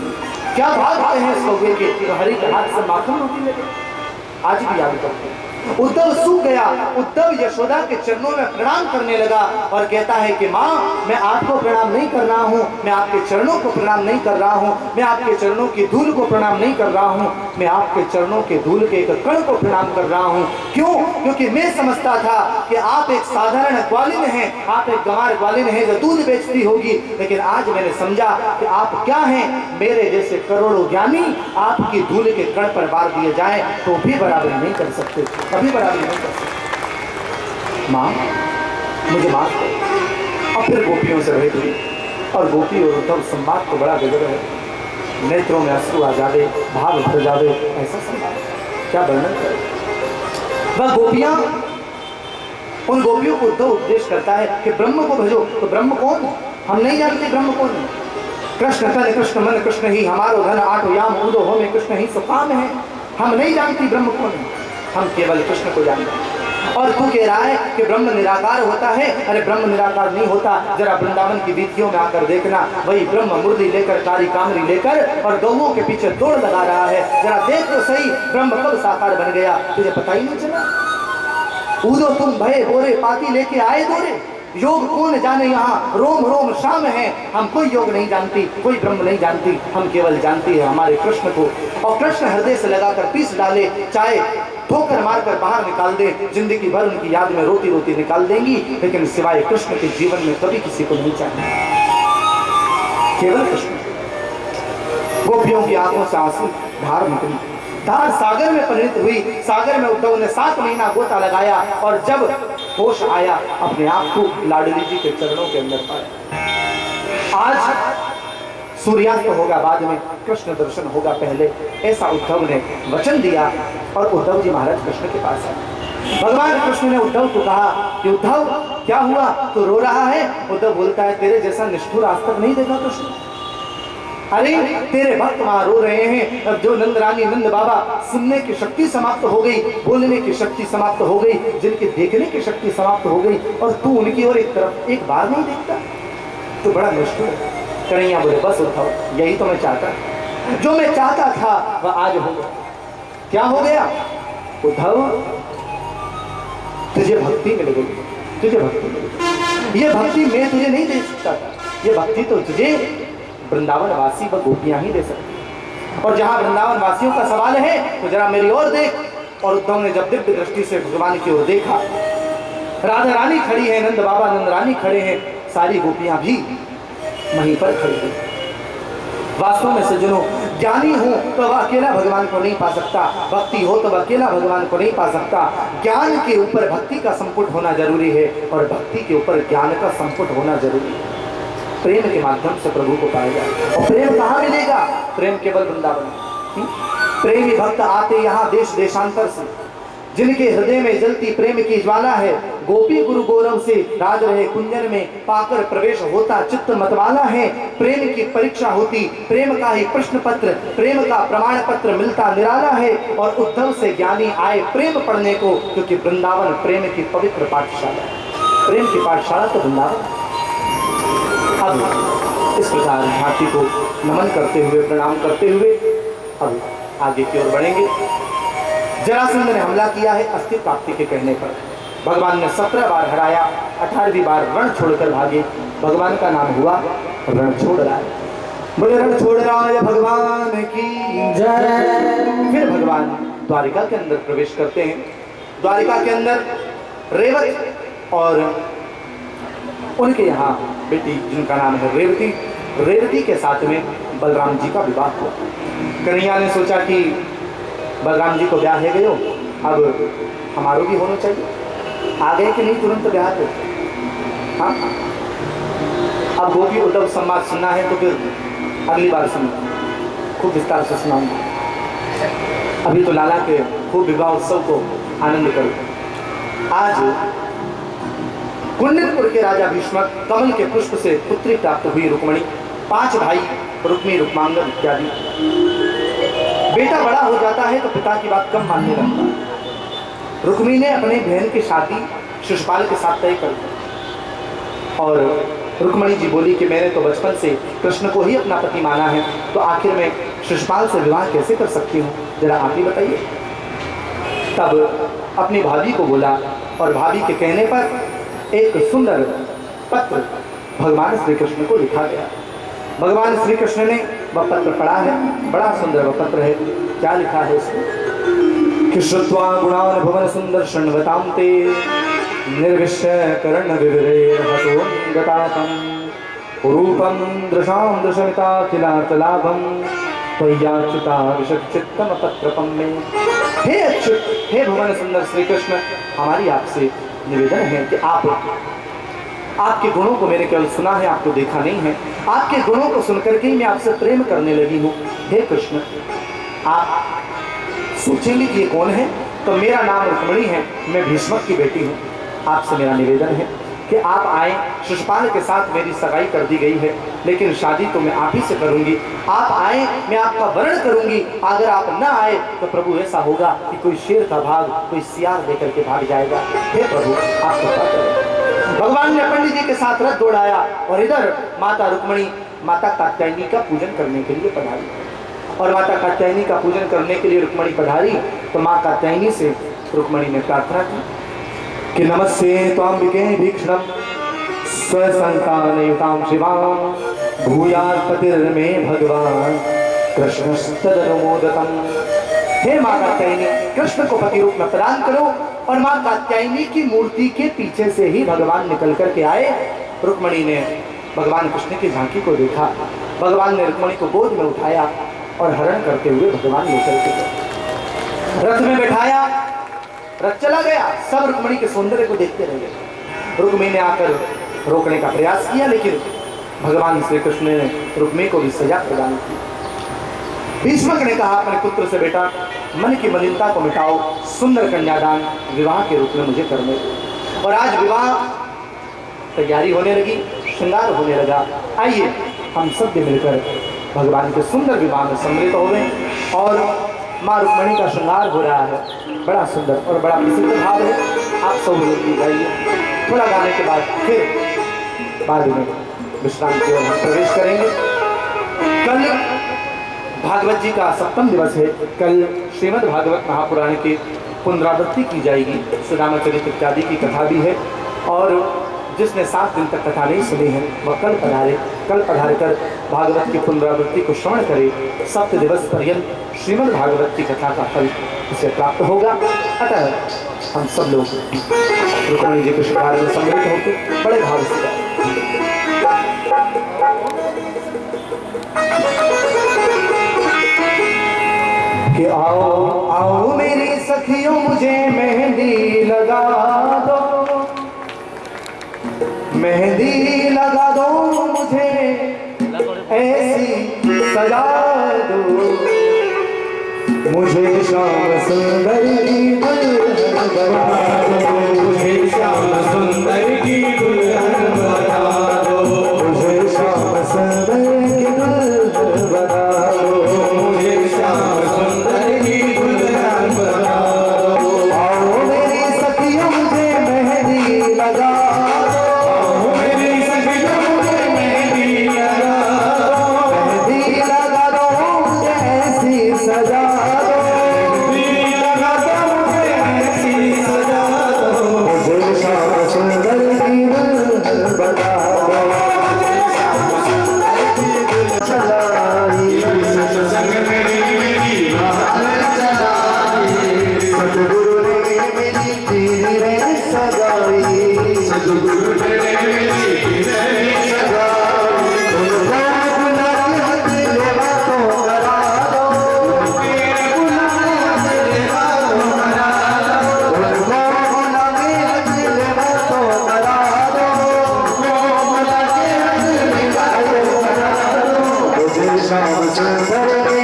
क्या भाग हैं सौगे के, तो हरि के हाथ से माखन रोटी लगे। आज भी याद करते। उद्धव सूख गया। उद्धव यशोदा के चरणों में प्रणाम करने लगा और कहता है कि माँ मैं आपको प्रणाम नहीं कर रहा हूँ, मैं आपके चरणों को प्रणाम नहीं कर रहा हूँ, मैं आपके चरणों की धूल को प्रणाम नहीं कर रहा हूँ, मैं आपके चरणों के धूल के एक कण को प्रणाम कर रहा हूँ। क्यों? क्योंकि मैं समझता था कि आप एक साधारण ग्वालिन हैं, आप एक गंवार ग्वालिन हैं जो दूध बेचती होगी, लेकिन आज मैंने समझा कि आप क्या हैं। मेरे जैसे करोड़ों ज्ञानी आपकी धूल के कण पर बार दिए जाए तो भी बराबरी नहीं कर सकते, कभी बराबरी नहीं कर सकते। माँ मुझे माफ करो। और फिर गोपियों से भेंट हुई और गोपी और उद्धव संवाद को बड़ा गजब है। नेत्रों में अश्रु आ जावे, भाव भर जावे, ऐसा संवाद क्या वर्णन करे। वह गोपियां, उन गोपियों को उद्धव उपदेश करता है कि ब्रह्म को भजो। तो ब्रह्म कौन? हम नहीं जानते ब्रह्म कौन है। कृष्ण तन कृष्ण मन कृष्ण ही, हमारो धन आठो याम उदो हो में कृष्ण ही सुकाम है। हम नहीं जानती ब्रह्म कौन है, हम केवल कृष्ण को जानते हैं। और तू कह रहा है कि ब्रह्म निराकार होता है। अरे ब्रह्म निराकार नहीं होता। जरा वृंदावन की वीथियों में आकर देखना, वही ब्रह्म मुरली लेकर, कारी कामरी लेकर और गौओं के पीछे दौड़ लगा रहा है। जरा देख तो सही ब्रह्म कब साकार बन गया, तुझे पता ही नहीं चला। ऊदो तुम भय बोरे पाती लेके आए दोरे, योग कौन जाने यहाँ रोम रोम शाम है। हम कोई योग नहीं जानती, कोई ब्रह्म नहीं जानती, हम केवल जानती है हमारे कृष्ण को। और कृष्ण हृदय से लगाकर पीस डाले, चाहे ठोकर मारकर बाहर निकाल दे, जिंदगी भर उनकी याद में रोती रोती निकाल देंगी, लेकिन सिवाय कृष्ण के जीवन में कभी किसी को नहीं चाहिए, केवल कृष्ण। गोपियों की आंखों से आंसू धार निकली, धार सागर में परिणित हुई। सागर में उद्धव ने 7 महीना गोता लगाया और जब होश आया अपने आप को लाडली जी के चरणों के अंदर पाया। आज सूर्यास्त होगा, बाद में कृष्ण दर्शन होगा, पहले ऐसा उद्धव ने वचन दिया। और उद्धव जी महाराज कृष्ण के पास आए। भगवान कृष्ण ने उद्धव को कहा कि उद्धव क्या हुआ, तो रो रहा है। उद्धव बोलता है तेरे जैसा निष्ठुर आज तक नहीं देखा कृष्ण। अरे तेरे भक्त वहां रो रहे हैं। अब जो नंद रानी नंद बाबा सुनने की शक्ति समाप्त हो गई, बोलने की शक्ति समाप्त हो गई, जिनकी देखने की शक्ति समाप्त हो गई, और तू उनकी ओर एक तरफ एक बार नहीं देखता, तो बड़ा निष्ठुर है। कन्हैया बोले बस उद्धव, यही तो मैं चाहता, जो मैं चाहता था वह आज हो गया। क्या हो गया उद्धव? तुझे भक्ति मिल गई, तुझे भक्ति मिल गई। ये भक्ति मैं तुझे नहीं दे सकता था, ये भक्ति तो तुझे वृंदावन वासी व गोपियां ही दे सकती। और जहां वृंदावन वासियों का सवाल है तो जरा मेरी ओर देख। और उद्धव ने जब दिव्य दृष्टि से भगवान की ओर देखा, राधा रानी खड़ी है, नंद बाबा नंद रानी खड़े हैं, सारी गोपियां भी वहीं पर खड़ी हैं। वास्तव में सज्जनों, ज्ञानी हो तो वह अकेला भगवान को नहीं पा सकता, भक्ति हो तो वह अकेला भगवान को नहीं पा सकता। ज्ञान के ऊपर भक्ति का संपुट होना जरूरी है और भक्ति के ऊपर ज्ञान का संपुट होना जरूरी है। प्रेम के माध्यम से प्रभु को पाया जाए। और प्रेम कहाँ मिलेगा? प्रेम केवल वृंदावन। प्रेमी भक्त आते यहाँ देश देशांतर से, जिनके हृदय में जलती प्रेम की ज्वाला है। गोपी गुरु गौरव से राज रहे कुंजन में, पाकर प्रवेश होता चित्त मतवाला है। प्रेम की परीक्षा होती, प्रेम का ही प्रश्न पत्र, प्रेम का प्रमाण पत्र मिलता निराला है। और उद्धव से ज्ञानी आए प्रेम पढ़ने को, क्योंकि वृंदावन प्रेम की पवित्र पाठशाला है। प्रेम की पाठशाला तो वृंदावन। अब इस प्रकार झांकी को नमन करते हुए, प्रणाम करते हुए अब आगे की ओर बढ़ेंगे। जरासंध ने हमला किया है अस्थिर प्राप्ति के कहने पर। भगवान ने 17 बार हराया, 18वीं बार रण छोड़कर भागे। भगवान का नाम हुआ रण छोड़ राय। बोले रण छोड़ राय भगवान की जय। फिर भगवान द्वारिका के अंदर प्रवेश करते हैं। द्वारिका के अंदर रेवत और उनके यहाँ बेटी जिनका नाम है रेवती, रेवती के साथ में बलराम जी का विवाह हुआ। कन्हैया ने सोचा कि बलराम जी को ब्याह है गयो, अब हमारो भी होना चाहिए। आ गए कि नहीं तुरंत ब्याह को? हाँ, अब गोपी उद्धव संवाद सुनना है तो फिर अगली बार सुनो, खूब विस्तार से सुनाऊंगा। अभी तो लाला के खूब विवाह उत्सव को आनंद करो। आज कुंडलपुर के राजा भीष्मक कमल के पुष्प से पुत्री प्राप्त हुई रुक्मणी, 5 भाई रुक्मी, रुक्मांगद इत्यादि। बेटा बड़ा हो जाता है तो पिता की बात कम मानने लगता है। रुक्मी ने अपने बहन की शादी शिशुपाल के साथ तय कर दी और रुक्मणी जी बोली कि मैंने तो बचपन से कृष्ण को ही अपना पति माना है, तो आखिर में शिशुपाल से विवाह कैसे कर सकती हूँ, जरा आप ही बताइए। तब अपनी भाभी को बोला और भाभी के कहने पर एक सुंदर पत्र भगवान श्री कृष्ण को लिखा गया। भगवान श्री कृष्ण ने वह पत्र पढ़ा है, बड़ा सुंदर वह पत्र है। क्या लिखा है इसमें? कि श्रुत्वा गुणान भवन सुंदर शृण्वतां ते निर्विश्य कर्ण विवरेर्हतोऽङ्गतातं रूपं दृशां दृशमिताखिलार्थलाभं त्वय्याच्युता विशच्चित्तमपत्रपं मे। हे अच्युत, हे भुवन सुंदर श्री कृष्ण, हमारी आपसे निवेदन है कि आपके गुणों को मैंने केवल सुना है, आपको देखा नहीं है। आपके गुणों को सुनकर के ही मैं आपसे प्रेम करने लगी हूँ। हे कृष्ण, आप सोचेंगे कि ये कौन है, तो मेरा नाम रुक्मणी है, मैं भीष्मक की बेटी हूँ। आपसे मेरा निवेदन है कि आप आए। शिशुपाल के साथ मेरी सगाई कर दी गई है, लेकिन शादी तो मैं आप ही से करूंगी। आप आए, मैं आपका वर्ण करूंगी। अगर आप न आए तो प्रभु ऐसा होगा कि कोई शेर का भाग कोई सियार लेकर के भाग जाएगा। हे प्रभु, आप कृपा करें। भगवान ने पंडित जी के साथ रथ दौड़ाया और इधर माता रुक्मणी माता कात्यायनी का पूजन करने के लिए पधारी। और माता कात्यायनी का पूजन करने के लिए रुक्मणी पधारी तो माँ कात्यायनी से रुक्मणी ने प्रार्थना की कि नमस्ते त्वाम्बिके भीक्षणं स्वसंतानयुतां शिवां भूयात् पतिर्मे भगवान कृष्णस्तदनुमोदतम्। हे माँ कात्यायनी, कृष्ण को पति रूप में प्रदान करो। और माँ कात्यायनी की मूर्ति के पीछे से ही भगवान निकल करके आए। रुक्मणी ने भगवान कृष्ण की झांकी को देखा। भगवान ने रुक्मणी को गोद में उठाया और हरण करते हुए भगवान लेकर के गए। रथ में बैठाया, रथ चला गया। सब रुक्मणी के सौंदर्य को देखते रह गए। रुक्मणी ने आकर रोकने का प्रयास किया, लेकिन भगवान श्री कृष्ण ने रुक्मणी को भी सजा प्रदान की। भीष्मक ने कहा अपने पुत्र से, बेटा मन की मलिनता को मिटाओ, सुंदर कन्यादान विवाह के रूप में मुझे करने दो। और आज विवाह तैयारी होने लगी, श्रृंगार होने लगा। आइए हम सब भी मिलकर भगवान के सुंदर विवाह में सम्मिलित हो गए। और माँ रुक्मणी का श्रृंगार हो रहा है, बड़ा सुंदर और बड़ा प्रसिद्ध भाव है। आप सब लोग भी गाइए। थोड़ा गाने के बाद फिर बाद में विश्राम की ओर हम प्रवेश करेंगे। कल भागवत जी का सप्तम दिवस है। कल श्रीमद् भागवत महापुराण की पुनरावृत्ति की जाएगी। सुदामा चरित्र इत्यादि की कथा भी है। और जिसने 7 दिन तक कथा नहीं सुनी है वह कल पधारे। कल पधार कर भागवत की पुनरावृत्ति को श्रवण करे। 7 दिवस पर्यंत श्रीमद् भागवत की कथा का फल उसे प्राप्त होगा। अतः हम सब लोग रुक्मणी जी के श्रृंगार में सम्मिलित होकर बड़े भाव से कि आओ आओ मेरी सखियों मुझे मेहंदी लगा दो, मेहंदी लगा दो मुझे ऐसी सजा दो, मुझे श्याम सुंदर की दुल्हन बना दो, मुझे श्याम सुंदर की दुल्हन बना दो, मुझे श्याम सुंदर की दुल्हन बना दो, मुझे श्याम सुंदर की दुल्हन बना दो। आओ मेरी सखियों मुझे मेहंदी लगा दो, आओ मेरी सखियों मुझे मेहंदी लगा दो, मेहंदी लगा दो मुझे ऐसी सजा दो, मेहंदी लगा दो मुझे ऐसी सजा दो, मुझे श्याम सुंदर की दुल्हन बना दो, मुझे श्याम सुंदर की दुल्हन चलाई, संग मेरी राह चलाई, सतगुरु ने मेरी पीर सजाई, सतगुरु ने मेरी पीर सजाई, मेरा गुनाह हद लेवा तो करा दो, मेरा गुनाह हद लेवा तो करा दो, मेरा गुनाह हद लेवा तो करा दो, मेरा गुनाह हद लेवा तो करा दो, मुझे श्याम सुंदर की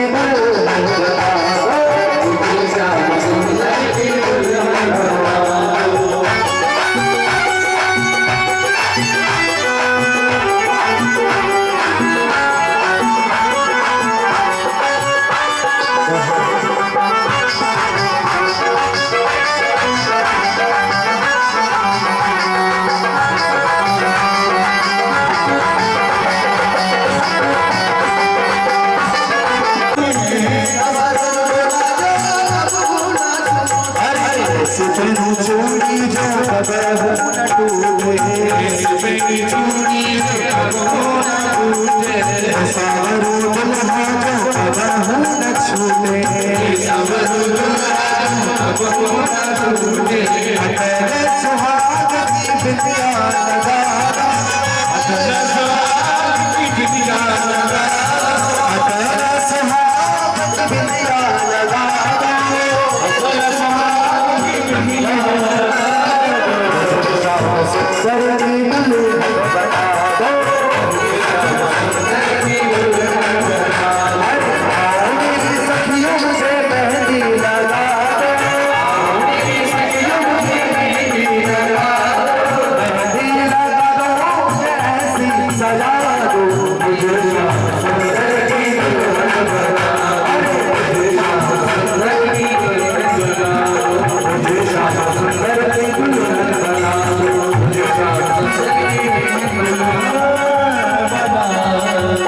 दुल्हन बना दो, मुझे श्याम सुंदर की दुल्हन बना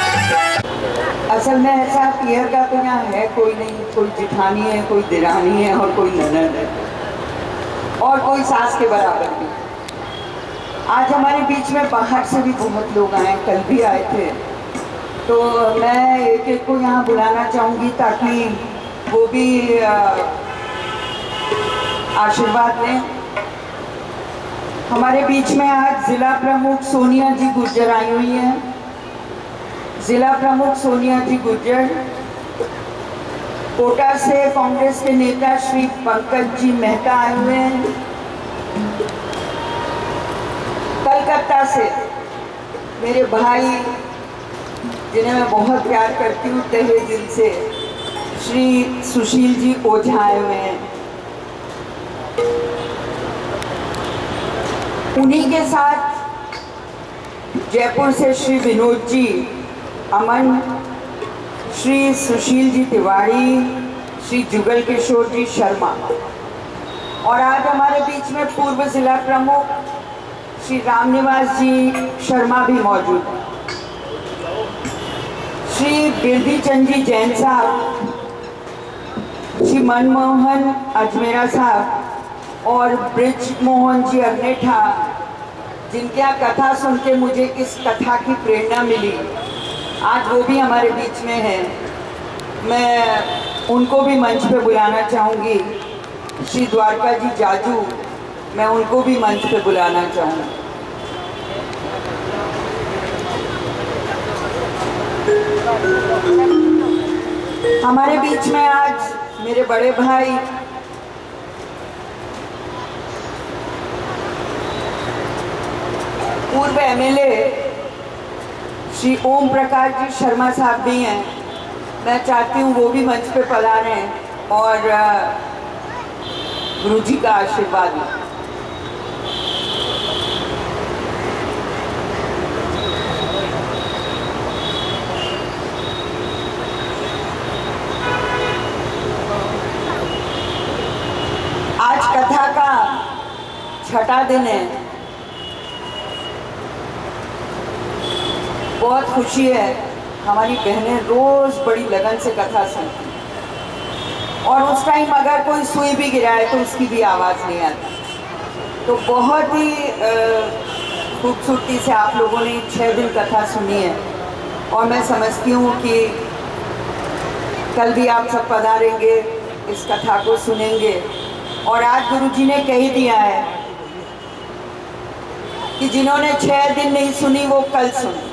दो। असल में ऐसा पियर का तो यहाँ है कोई नहीं, कोई जिठानी है, कोई दिरानी है और कोई ननद है और कोई सास के बराबर भी। आज हमारे बीच में बाहर से भी बहुत लोग आए, कल भी आए थे, तो मैं एक एक को यहाँ बुलाना चाहूँगी ताकि वो भी आशीर्वाद लें। हमारे बीच में आज जिला प्रमुख सोनिया जी गुर्जर आई हुई हैं। जिला प्रमुख सोनिया जी गुर्जर, कोटा से कांग्रेस के नेता श्री पंकज जी मेहता आए हुए हैं। कलकत्ता से मेरे भाई जिन्हें मैं बहुत प्यार करती हूँ तहे दिल से, श्री सुशील जी ओझा आए हुए हैं। उन्हीं के साथ जयपुर से श्री विनोद जी अमन, श्री सुशील जी तिवारी, श्री जुगल किशोर जी शर्मा, और आज हमारे बीच में पूर्व जिला प्रमुख श्री रामनिवास जी शर्मा भी मौजूद हैं। श्री बिरधी चंद जी जैन साहब, श्री मनमोहन अजमेरा साहब और ब्रिज मोहन जी अग्नेठा, जिनके यहाँ कथा सुन के मुझे इस कथा की प्रेरणा मिली, आज वो भी हमारे बीच में हैं। मैं उनको भी मंच पे बुलाना चाहूँगी। श्री द्वारका जी जाजू, मैं उनको भी मंच पे बुलाना चाहूँगी। हमारे बीच में आज मेरे बड़े भाई पूर्व एमएलए श्री ओम प्रकाश जी शर्मा साहब भी हैं। मैं चाहती हूँ वो भी मंच पे पधारें और गुरु जी का आशीर्वाद लें। आज कथा का छठा दिन है। बहुत खुशी है, हमारी बहनें रोज बड़ी लगन से कथा सुनती हैं और उस टाइम अगर कोई सुई भी गिराए तो उसकी भी आवाज़ नहीं आती। तो बहुत ही खूबसूरती से आप लोगों ने 6 दिन कथा सुनी है और मैं समझती हूँ कि कल भी आप सब पधारेंगे, इस कथा को सुनेंगे। और आज गुरुजी ने कह दिया है कि जिन्होंने 6 दिन नहीं सुनी वो कल सुने।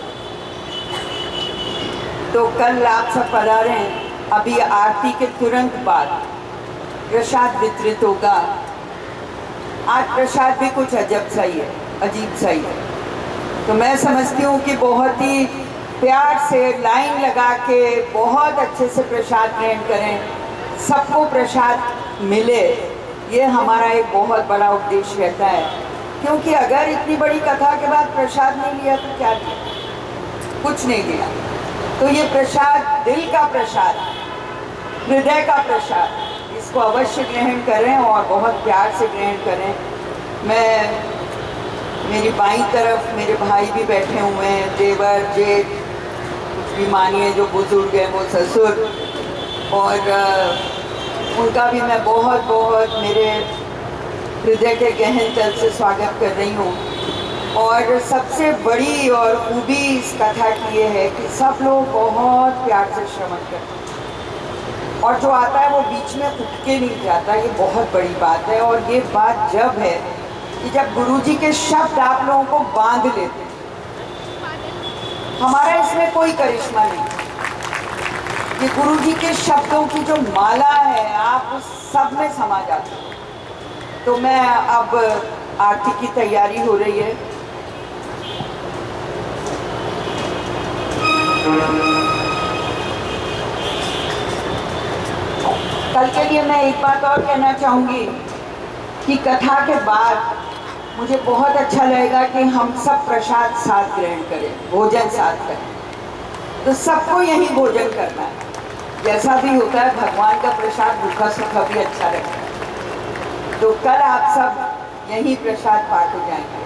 तो कल आप सब पधारें। अभी आरती के तुरंत बाद प्रसाद वितरित होगा। आज प्रसाद भी कुछ अजब सा ही है, अजीब सा ही है। तो मैं समझती हूँ कि बहुत ही प्यार से लाइन लगा के बहुत अच्छे से प्रसाद ग्रहण करें, सबको प्रसाद मिले। ये हमारा एक बहुत बड़ा उद्देश्य रहता है, क्योंकि अगर इतनी बड़ी कथा के बाद प्रसाद नहीं लिया तो क्या लिया? कुछ नहीं लिया। तो ये प्रसाद दिल का प्रसाद, हृदय का प्रसाद, इसको अवश्य ग्रहण करें और बहुत प्यार से ग्रहण करें। मेरी बाईं तरफ मेरे भाई भी बैठे हुए हैं, देवर जेठ, कुछ भी मानिए जो बुजुर्ग हैं वो ससुर, और उनका भी मैं बहुत बहुत मेरे हृदय के गहन तल से स्वागत कर रही हूँ। और सबसे बड़ी और खूबी इस कथा की ये है कि सब लोग बहुत प्यार से श्रवण करते हैं और जो आता है वो बीच में उठ के नहीं जाता। ये बहुत बड़ी बात है। और ये बात जब है कि जब गुरुजी के शब्द आप लोगों को बांध लेते हैं। हमारा इसमें कोई करिश्मा नहीं, ये गुरुजी के शब्दों की जो माला है आप उस सब में समा जाते हो। तो मैं अब आरती की तैयारी हो रही है। कल के लिए मैं एक बात और कहना चाहूँगी कि कथा के बाद मुझे बहुत अच्छा लगेगा कि हम सब प्रसाद साथ ग्रहण करें, भोजन साथ करें। तो सबको यही भोजन करना है। जैसा भी होता है भगवान का प्रसाद भूखा सूखा भी अच्छा लगता है। तो कल आप सब यही प्रसाद पाठ हो जाएंगे।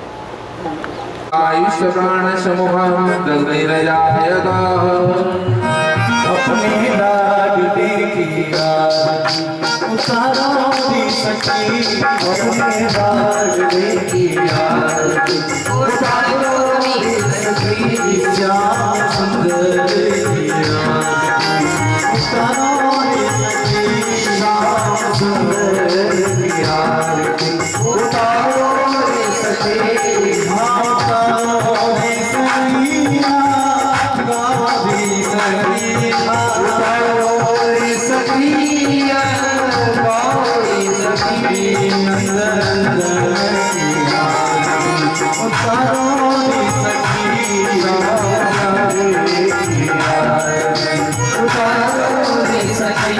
आयुष प्राण समूहम गगनैरजायगा अपने लाड देखिया उतारो दी सखी, अपने लाड देखिया उतारो दी सखी, श्याम सुंदर देखिया उतारो दी सखी, श्याम सुंदर देखिया उतारो दी सखी, माता दी सखिया गावी सखिया उतारो दी सखिया गावी सखी, नंदन किया उतारो दी सखिया उतारो दी सखी।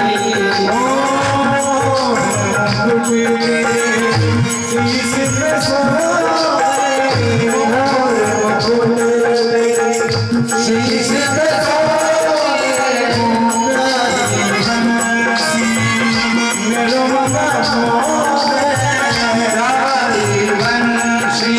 वंशी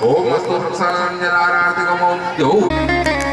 Om Astu Salam Jalaran Tiga Mom.